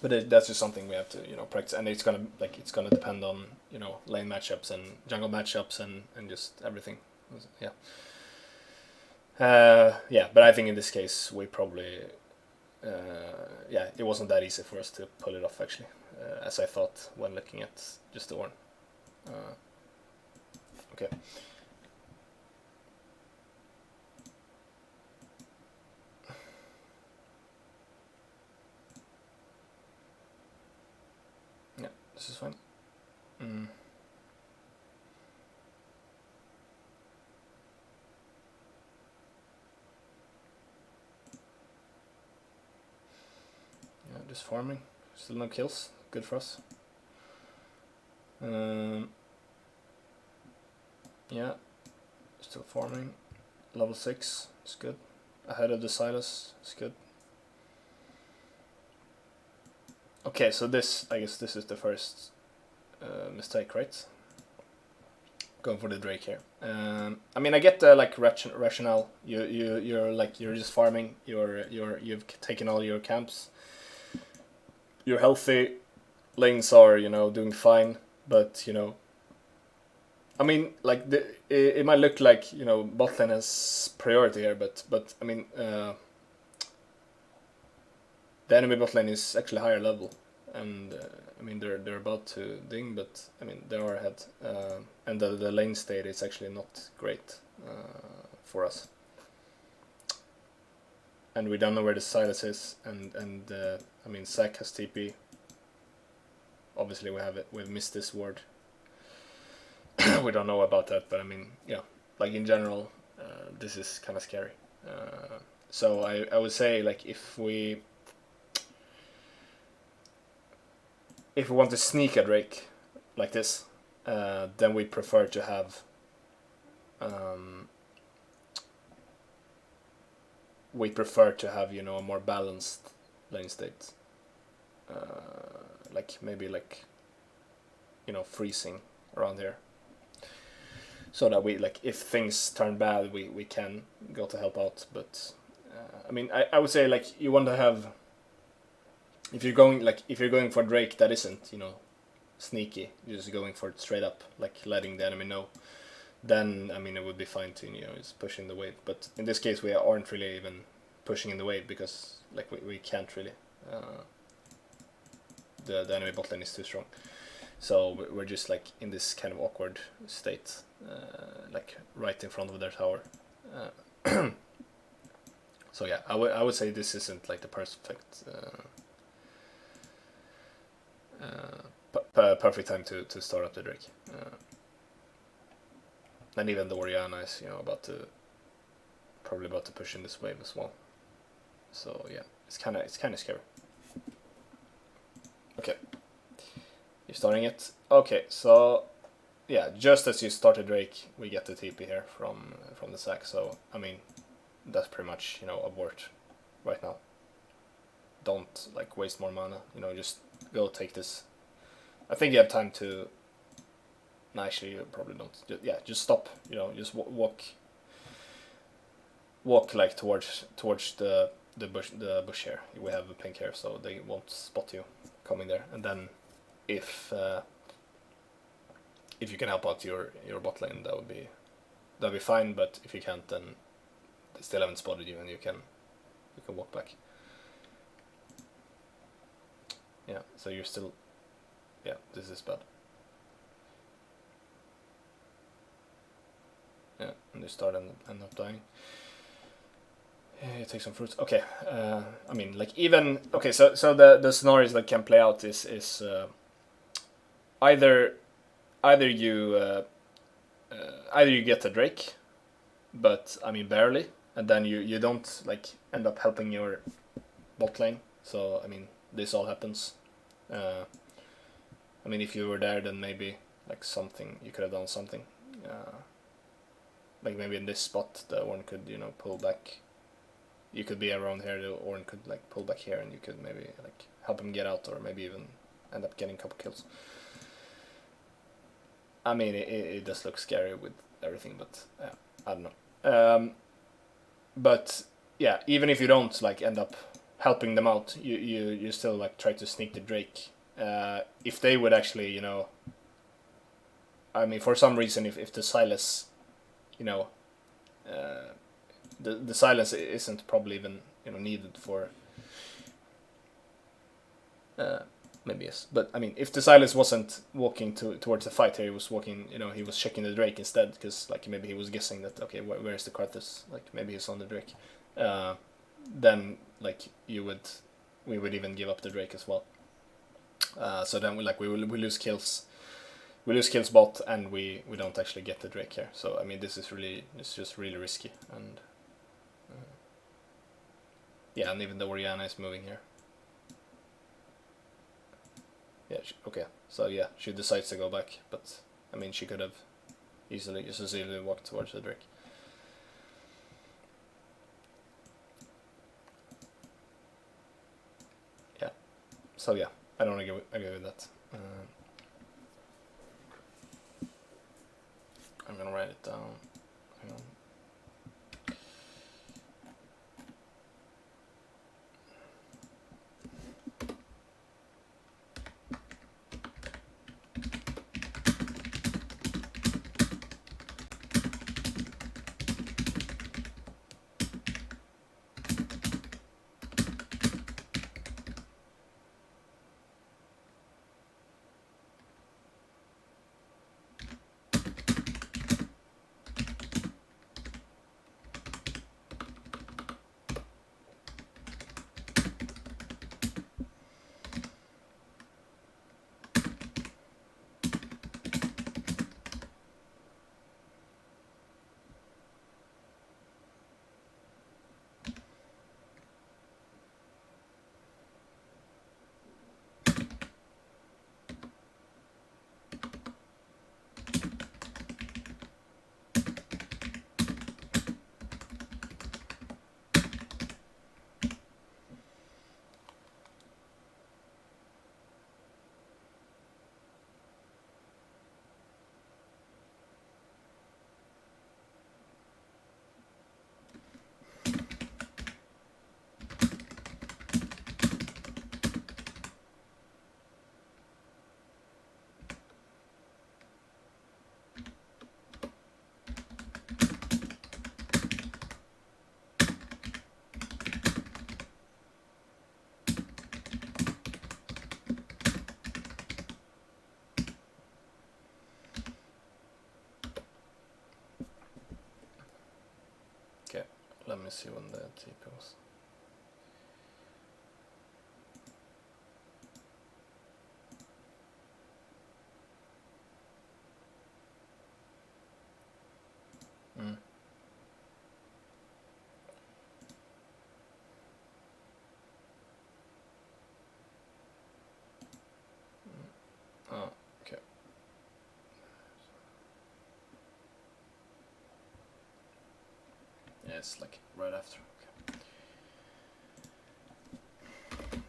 But that's just something we have to practice, and it's gonna depend on lane matchups and jungle matchups and just everything. Yeah. Yeah, but I think in this case we probably yeah, it wasn't that easy for us to pull it off actually, as I thought when looking at just the one. Okay. Yeah, this is fine. Yeah, just farming. Still no kills. Good for us. Yeah, still farming. Level 6 is good. Ahead of the Silas is good. Okay, so I guess this is the first mistake, right? Going for the Drake here. I mean, I get the like rationale. You're just farming. You've taken all your camps. You're healthy. Lanes are doing fine, but I mean, like it might look like bot lane has priority here, but I mean the enemy bot lane is actually higher level, and I mean they're about to ding, but I mean they are ahead, and the lane state is actually not great for us, and we don't know where the Silas is, and I mean Zac has TP. Obviously we've missed this ward. We don't know about that, but I mean, yeah, like in general, this is kind of scary. So I would say, like, if we want to sneak a Drake like this, then we prefer to have a more balanced lane state, like maybe like freezing around here, so that we, like, if things turn bad, we can go to help out. But I mean, I would say, like, you want to have, if you're going for Drake that isn't sneaky, you're just going for it straight up, like letting the enemy know, then I mean it would be fine to just push in the wave. But in this case we aren't really even pushing in the wave, because like we can't really, the enemy bot lane is too strong. So we're just like in this kind of awkward state, like right in front of their tower. So yeah, I would say this isn't like the perfect perfect time to start up the Drake. And even the Orianna is probably about to push in this wave as well. So yeah, it's kind of scary. Okay. You're starting it. Okay, so yeah, just as you started Drake, we get the TP here from the Zac. So I mean, that's pretty much abort right now. don't like waste more mana. You know, just go take this. I think you have time to. No, actually, you probably don't. Just stop. You know, just walk like towards the bush here. We have a pink here, so they won't spot you coming there. And then, if you can help out your bot lane, that'd be fine. But if you can't, then they still haven't spotted you, and you can walk back. Yeah. So you're still. Yeah, this is bad. Yeah, and they start and end up dying. Yeah, take some fruits. Okay, I mean, like even okay. So the scenarios that can play out is either you get a Drake, but I mean barely, and then you don't like end up helping your bot lane. So I mean, this all happens. I mean, if you were there, then maybe like something you could have done something. Like maybe in this spot, the Ornn could pull back. You could be around here, the Ornn could like pull back here, and you could maybe like help him get out, or maybe even end up getting a couple kills. I mean, it does look scary with everything, but I don't know. But yeah, even if you don't like end up helping them out, you still like try to sneak the Drake. If they would actually, I mean, for some reason, if the Silas, the silence isn't probably even needed for. Maybe yes, but I mean, if the Silas wasn't walking towards the fight here, he was walking. He was checking the Drake instead, because like maybe he was guessing that okay, where's the Karthus? Like maybe he's on the Drake. Then like we would even give up the Drake as well. So then we lose kills. We lose kills bot, and we don't actually get the Drake here. So I mean, it's just really risky, and yeah, and even the Orianna is moving here. Yeah, okay. So yeah, she decides to go back, but I mean, she could have easily walked towards the Drake. Yeah. So yeah, I don't agree with that. I'm gonna write it down. Hang on. Let me see when the TP was. Oh, okay. Yeah, it's like right after. Okay.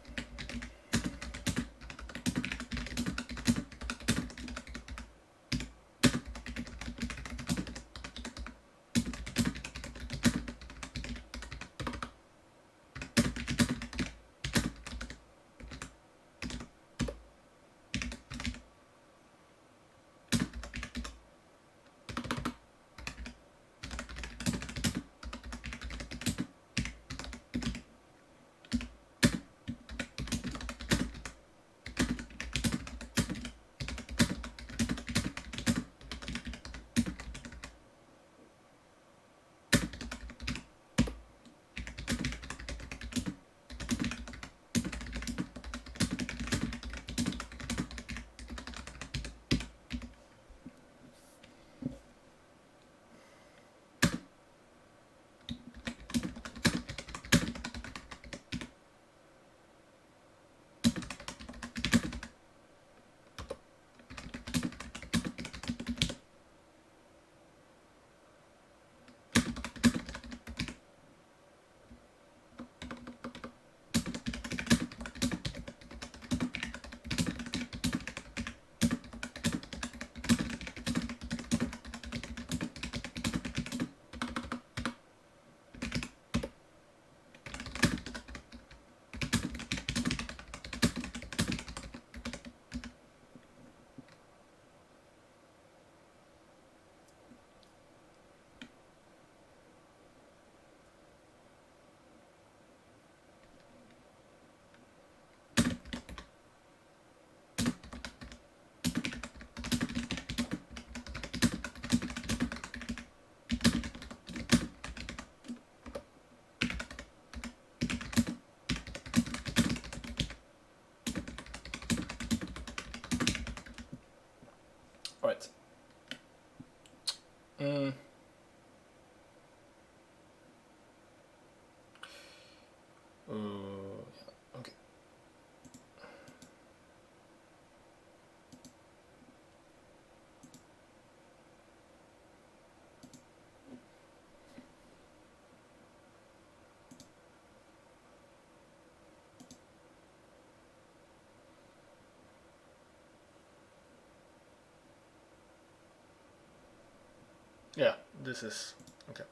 Yeah, this is okay.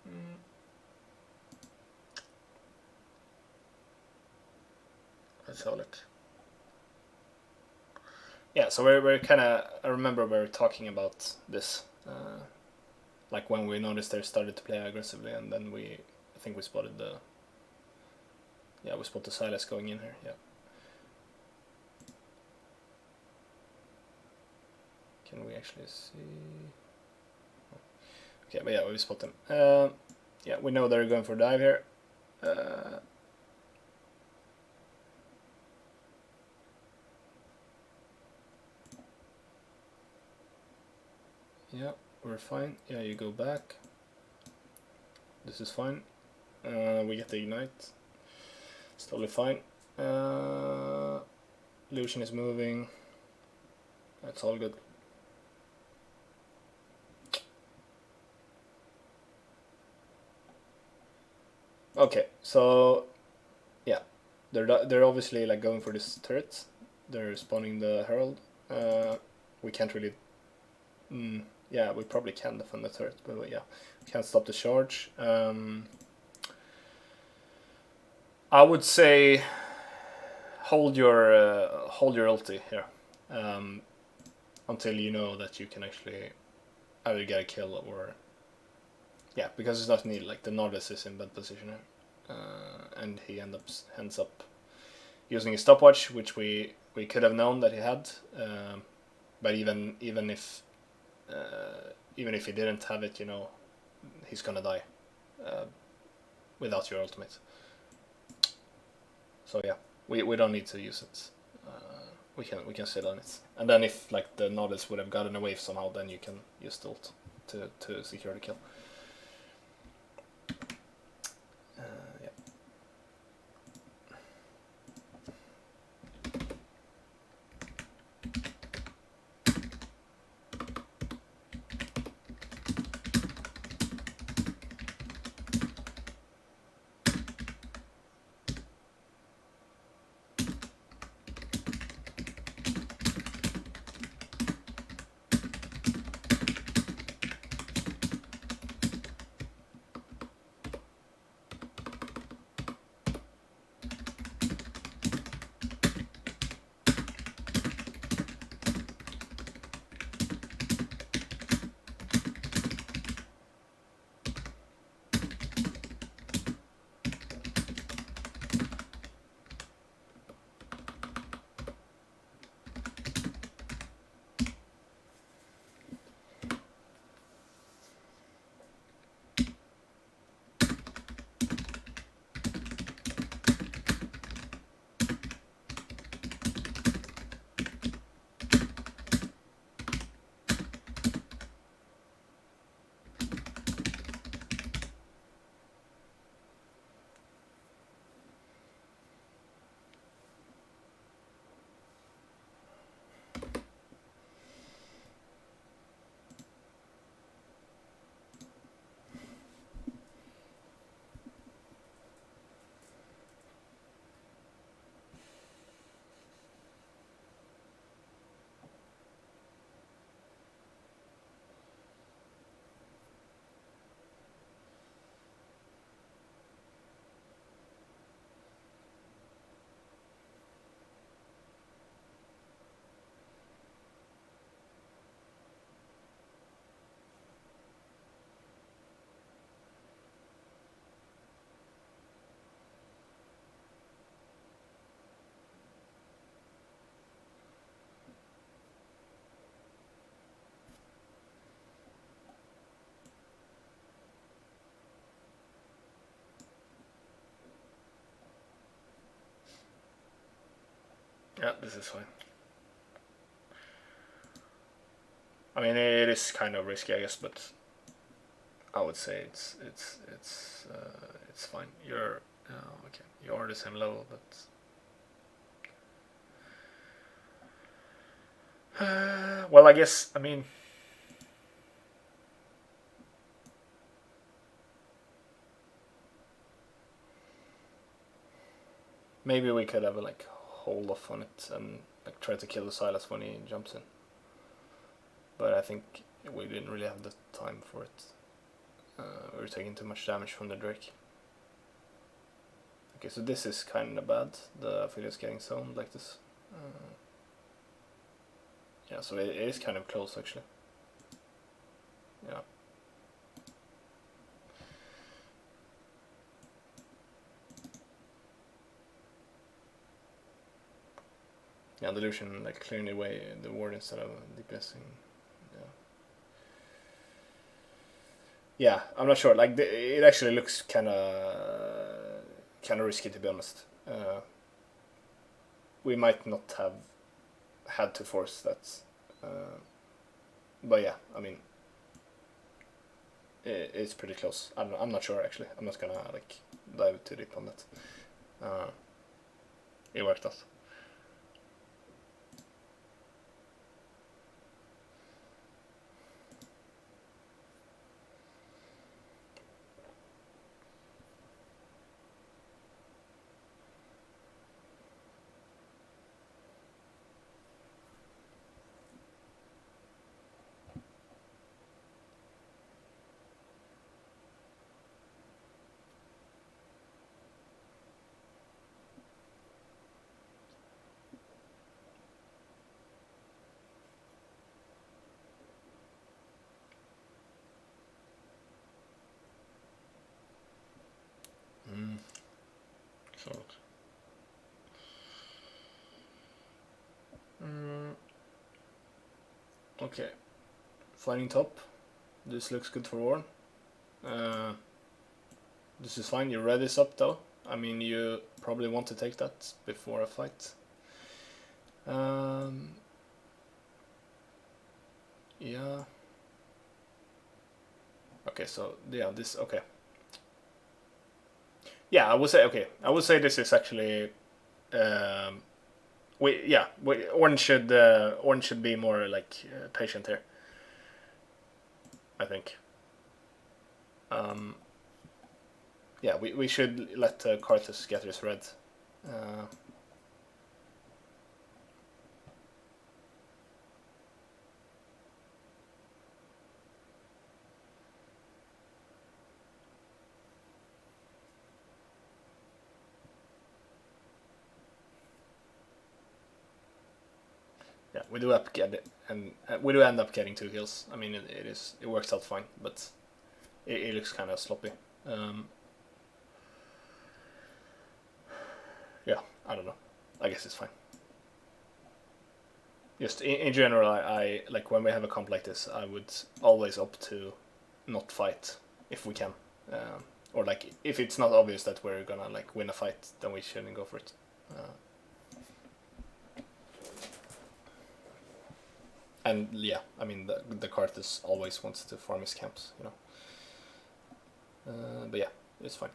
Mm. Let's have a look. Yeah, so we're kind of. I remember we were talking about this, like when we noticed they started to play aggressively, and then I think we spotted we spotted Silas going in here. Yeah. Can we actually see? Okay, but yeah, we spot them. Yeah, we know they're going for a dive here. Yeah, we're fine. Yeah, you go back. This is fine. We get the ignite. It's totally fine. Lucian is moving. That's all good. Okay, so yeah, they're obviously like going for this turret. They're spawning the herald. We can't really. Yeah, we probably can defend the turret, but yeah, we can't stop the charge. I would say hold your ulti here until you know that you can actually either get a kill or because it's not needed. Like the Nordis is in bad position here, and he ends up using his stopwatch, which we could have known that he had, but even if he didn't have it, he's gonna die without your ultimate. So yeah, we don't need to use it. We can sit on it, and then if like the Nordis would have gotten away somehow, then you can use the ult to secure the kill. Yeah. Yeah, this is fine. I mean, it is kind of risky, I guess, but I would say it's fine. You're okay. You are the same level, but well, I guess maybe we could have like hold off on it and like try to kill the Silas when he jumps in. But I think we didn't really have the time for it. We were taking too much damage from the Drake. Okay, so this is kind of bad. The affiliate's getting zoned like this. Yeah, so it is kind of close actually. Yeah. Yeah, Delusion like clearing away the ward instead of DPSing. Yeah, I'm not sure. Like it actually looks kind of risky, to be honest. We might not have had to force that, but yeah, I mean, it's pretty close. I'm not sure actually. I'm not gonna like dive too deep on that. It worked out. So. Okay, flying top. This looks good for Warren. This is fine. You read this up though. I mean, you probably want to take that before a fight. Yeah. Okay, so yeah, this okay. Yeah, I would say okay. I would say this is actually. Orange should be more like patient here. I think. Yeah, we should let Karthus get his red. Yeah, we do we do end up getting 2 kills. I mean, it works out fine, but it looks kind of sloppy. Yeah, I don't know. I guess it's fine. Just in general, I like when we have a comp like this, I would always opt to not fight if we can, or like if it's not obvious that we're gonna like win a fight, then we shouldn't go for it. And yeah, I mean the Karthus always wants to farm his camps, you know. But yeah, it's fine.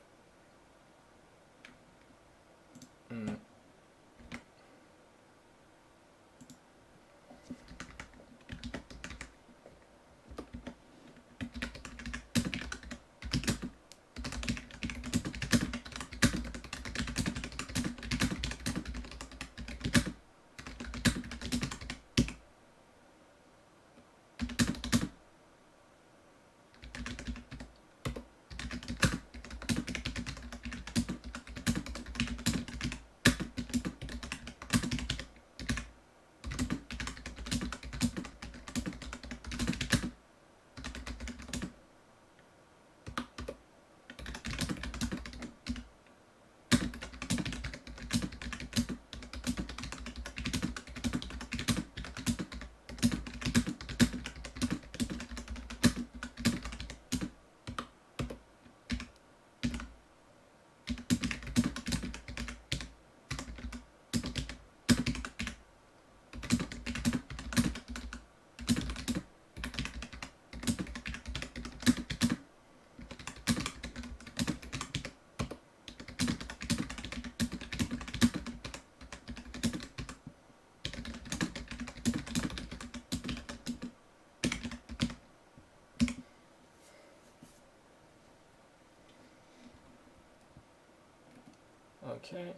Okay.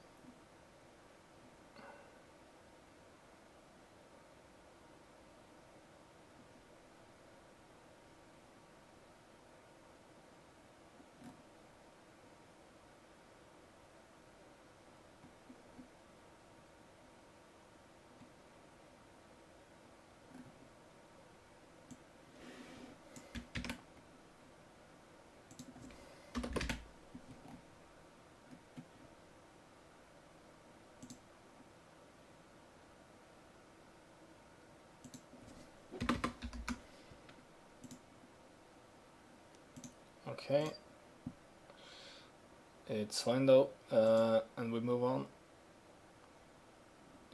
Okay. It's fine though, and we move on.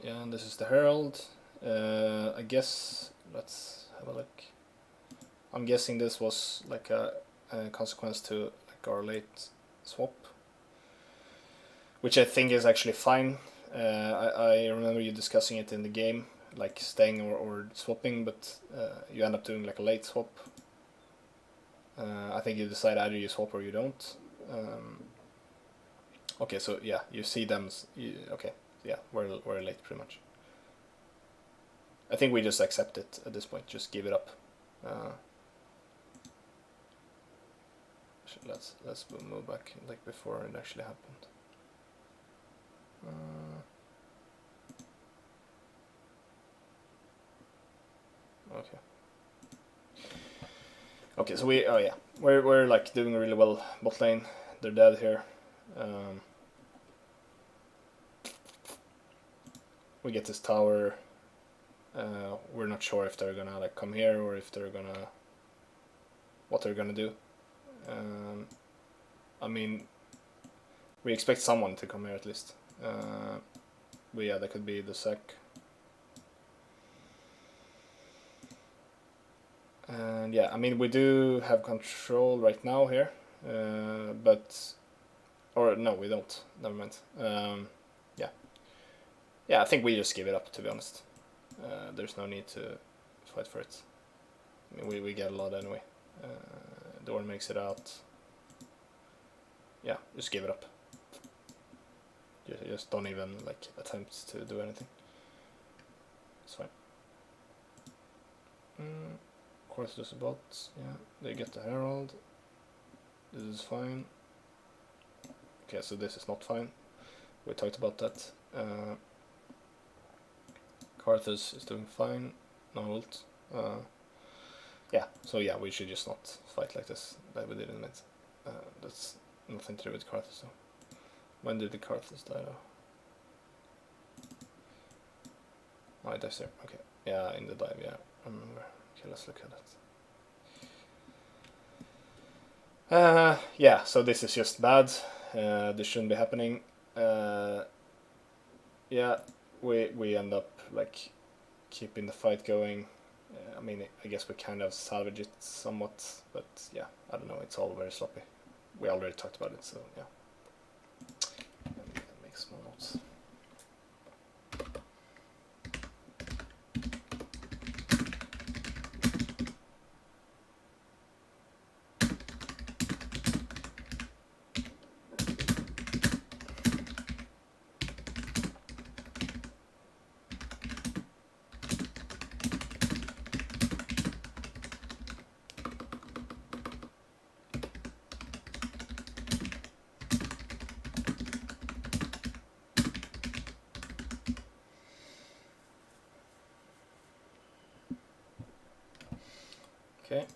Yeah, and this is the Herald. I guess, let's have a look. I'm guessing this was like a consequence to like our late swap, which I think is actually fine. I remember you discussing it in the game, like staying or swapping, but you end up doing like a late swap. I think you decide either you swap or you don't. Okay, so yeah, you see them. Okay, yeah, we're late pretty much. I think we just accept it at this point. Just give it up. Let's move back like before it actually happened. Okay. Okay, so we're like doing really well bot lane. They're dead here. We get this tower. We're not sure if they're gonna like come here or if they're gonna what they're gonna do. I mean, we expect someone to come here at least. But yeah, that could be the sec. And yeah, I mean, we do have control right now here, or no, we don't. Never mind. Yeah, I think we just give it up, to be honest. There's no need to fight for it. I mean, we get a lot anyway. Dorn makes it out. Yeah, just give it up. Just don't even like attempt to do anything. It's fine. Of course, there's a bot. Yeah, they get the Herald. This is fine. Okay, so this is not fine. We talked about that. Karthus is doing fine. No ult. Yeah, so yeah, we should just not fight like this like we did in mid. That's nothing to do with Karthus though. When did the Karthus die though? Oh, it dies there. Okay. Yeah, in the dive, yeah. I remember. Okay, let's look at it. Yeah, so this is just bad. This shouldn't be happening. Yeah, we end up like keeping the fight going. I mean, I guess we kind of salvage it somewhat, but yeah, I don't know. It's all very sloppy. We already talked about it, so yeah. Let me make small notes. Okay.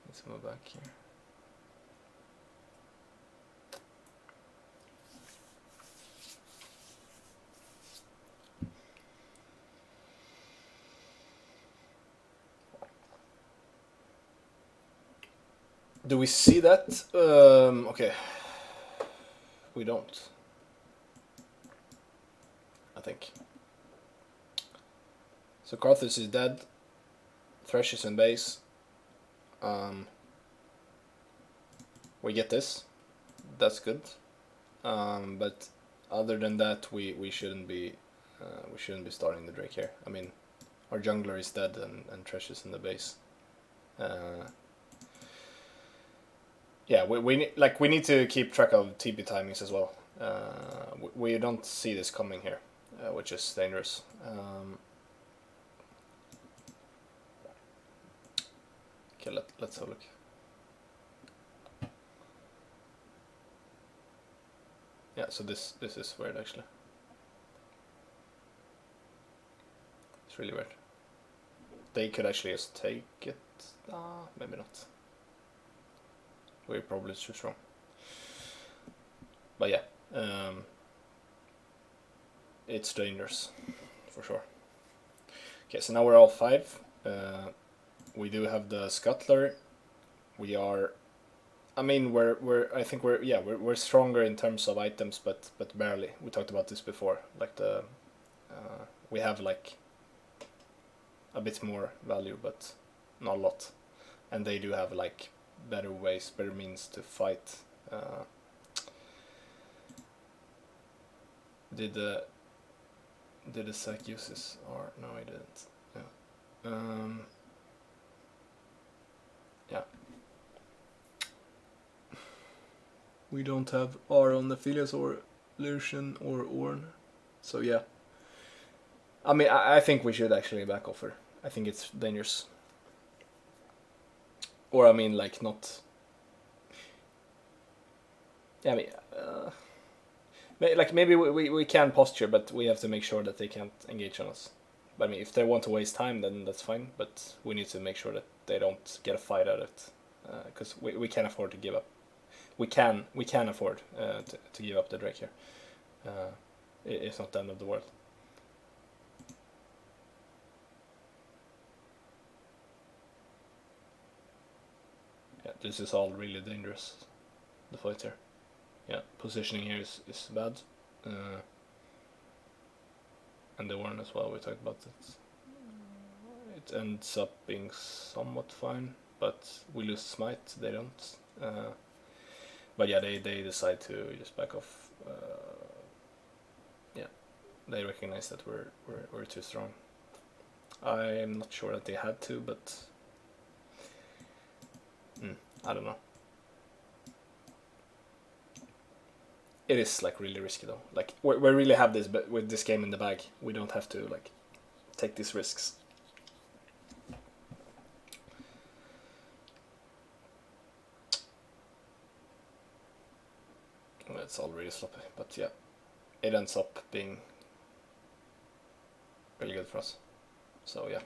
Let's move back here. Do we see that? Okay. We don't. I think. So Karthus is dead. Thresh is in base. We get this. That's good. But other than that, we shouldn't be starting the Drake here. I mean, our jungler is dead and Thresh is in the base. Yeah, we need to keep track of TP timings as well. We don't see this coming here, which is dangerous. Okay, let's have a look. Yeah, so this is weird actually. It's really weird. They could actually just take it. Maybe not. We're probably too strong. But yeah, it's dangerous for sure. Okay, so now we're all 5. We do have the scuttler. We are. I mean, I think we're stronger in terms of items, but barely. We talked about this before. Like we have like a bit more value, but not a lot. And they do have like better means to fight. Did the sack use this? Or no, I didn't. Yeah. Yeah. We don't have R on the Phileas or Lucian or Orn, so yeah. I mean, I think we should actually back offer. I think it's dangerous. Or I mean, like not. Yeah, I mean, like maybe we can posture, but we have to make sure that they can't engage on us. But I mean, if they want to waste time, then that's fine. But we need to make sure that they don't get a fight out of it, because we can't afford to give up. We can afford to give up the Drake here. It's not the end of the world. Yeah, this is all really dangerous. The fight here. Yeah, positioning here is bad. And the one as well, we talked about it. It ends up being somewhat fine, but we lose smite, they don't. But yeah, they decide to just back off. Yeah, they recognize that we're too strong. I am not sure that they had to, but I don't know. It is like really risky though. Like we really have this, but with this game in the bag, we don't have to like take these risks. It's all really sloppy, but yeah, it ends up being really good for us. So yeah.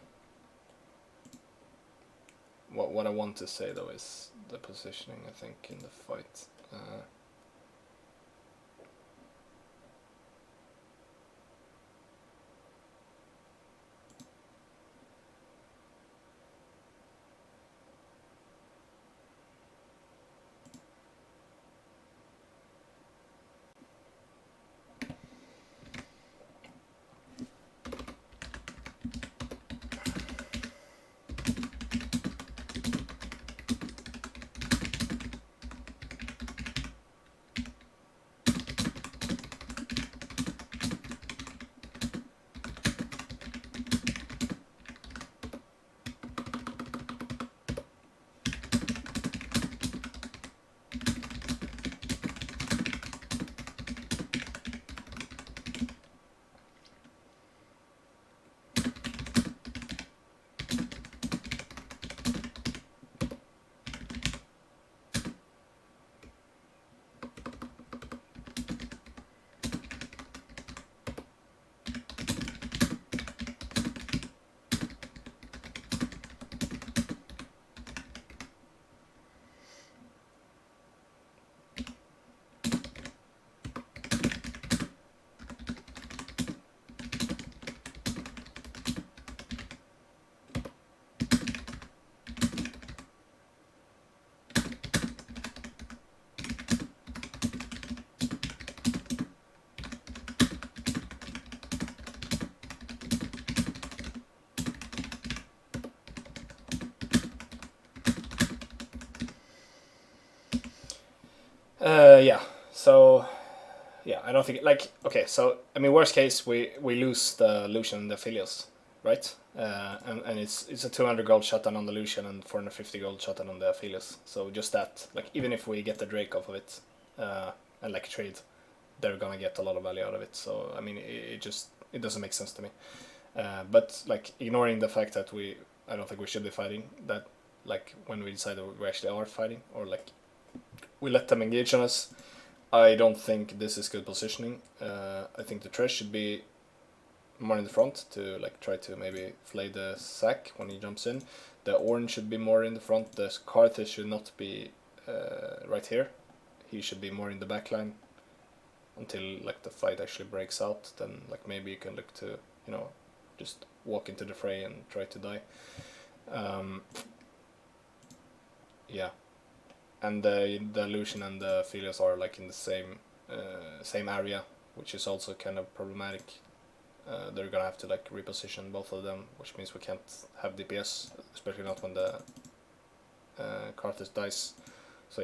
What I want to say though is the positioning, I think, in the fight. Yeah. So yeah, I don't think like okay. So I mean, worst case, we lose the Lucian and the Philios, right? And it's a 200 gold shutdown on the Lucian and 450 gold shutdown on the Philios. So just that, like even if we get the Drake off of it, and like trade, they're gonna get a lot of value out of it. So I mean, it doesn't make sense to me. But like ignoring the fact that I don't think we should be fighting that. Like when we decide that we actually are fighting, or like we let them engage on us. I don't think this is good positioning. I think the trash should be more in the front to like try to maybe flay the sack when he jumps in. The orange should be more in the front. The Carthage should not be right here. He should be more in the back line until like the fight actually breaks out. Then like maybe you can look to, you know, just walk into the fray and try to die. Yeah, and the Lucian and the Philios are like in the same area, which is also kind of problematic. They're gonna have to like reposition both of them, which means we can't have DPS, especially not when the Carthage dies. So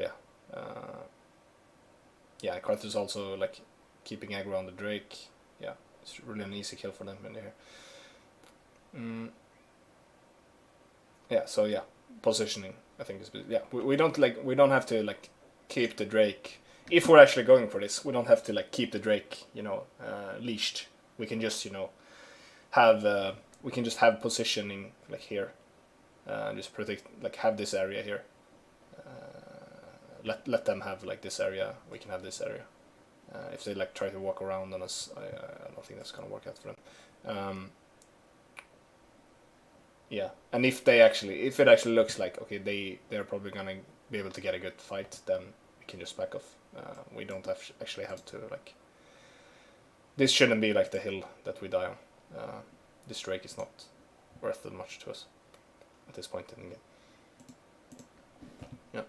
yeah, Carthage is also like keeping aggro on the Drake. Yeah, it's really an easy kill for them in here. Yeah, so yeah, positioning I think is we don't have to like keep the Drake. If we're actually going for this, we don't have to like keep the Drake, you know, leashed. We can just, you know, have positioning like here, just protect, like have this area here. Let them have like this area. We can have this area. If they like try to walk around on us, I don't think that's gonna work out for them. Yeah, and if it actually looks like okay, they're probably gonna be able to get a good fight, then we can just back off. We don't actually have to like. This shouldn't be like the hill that we die on. This Drake is not worth that much to us at this point in the game. Yeah.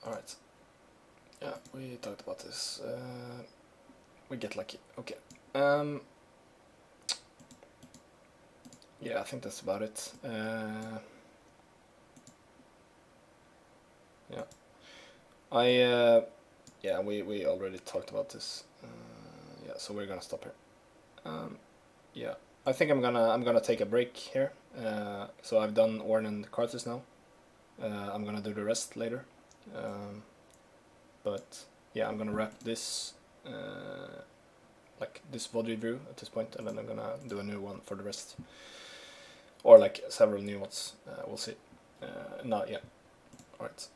Alright. Yeah, we talked about this. We get lucky. Okay. Yeah, I think that's about it. Yeah. Yeah, we already talked about this. Yeah, so we're gonna stop here. Yeah, I think I'm gonna take a break here. So I've done Ornn and Carthus now. I'm gonna do the rest later. But yeah, I'm gonna wrap this like this VOD review at this point, and then I'm gonna do a new one for the rest, or like several new ones. We'll see. Not yet. All right.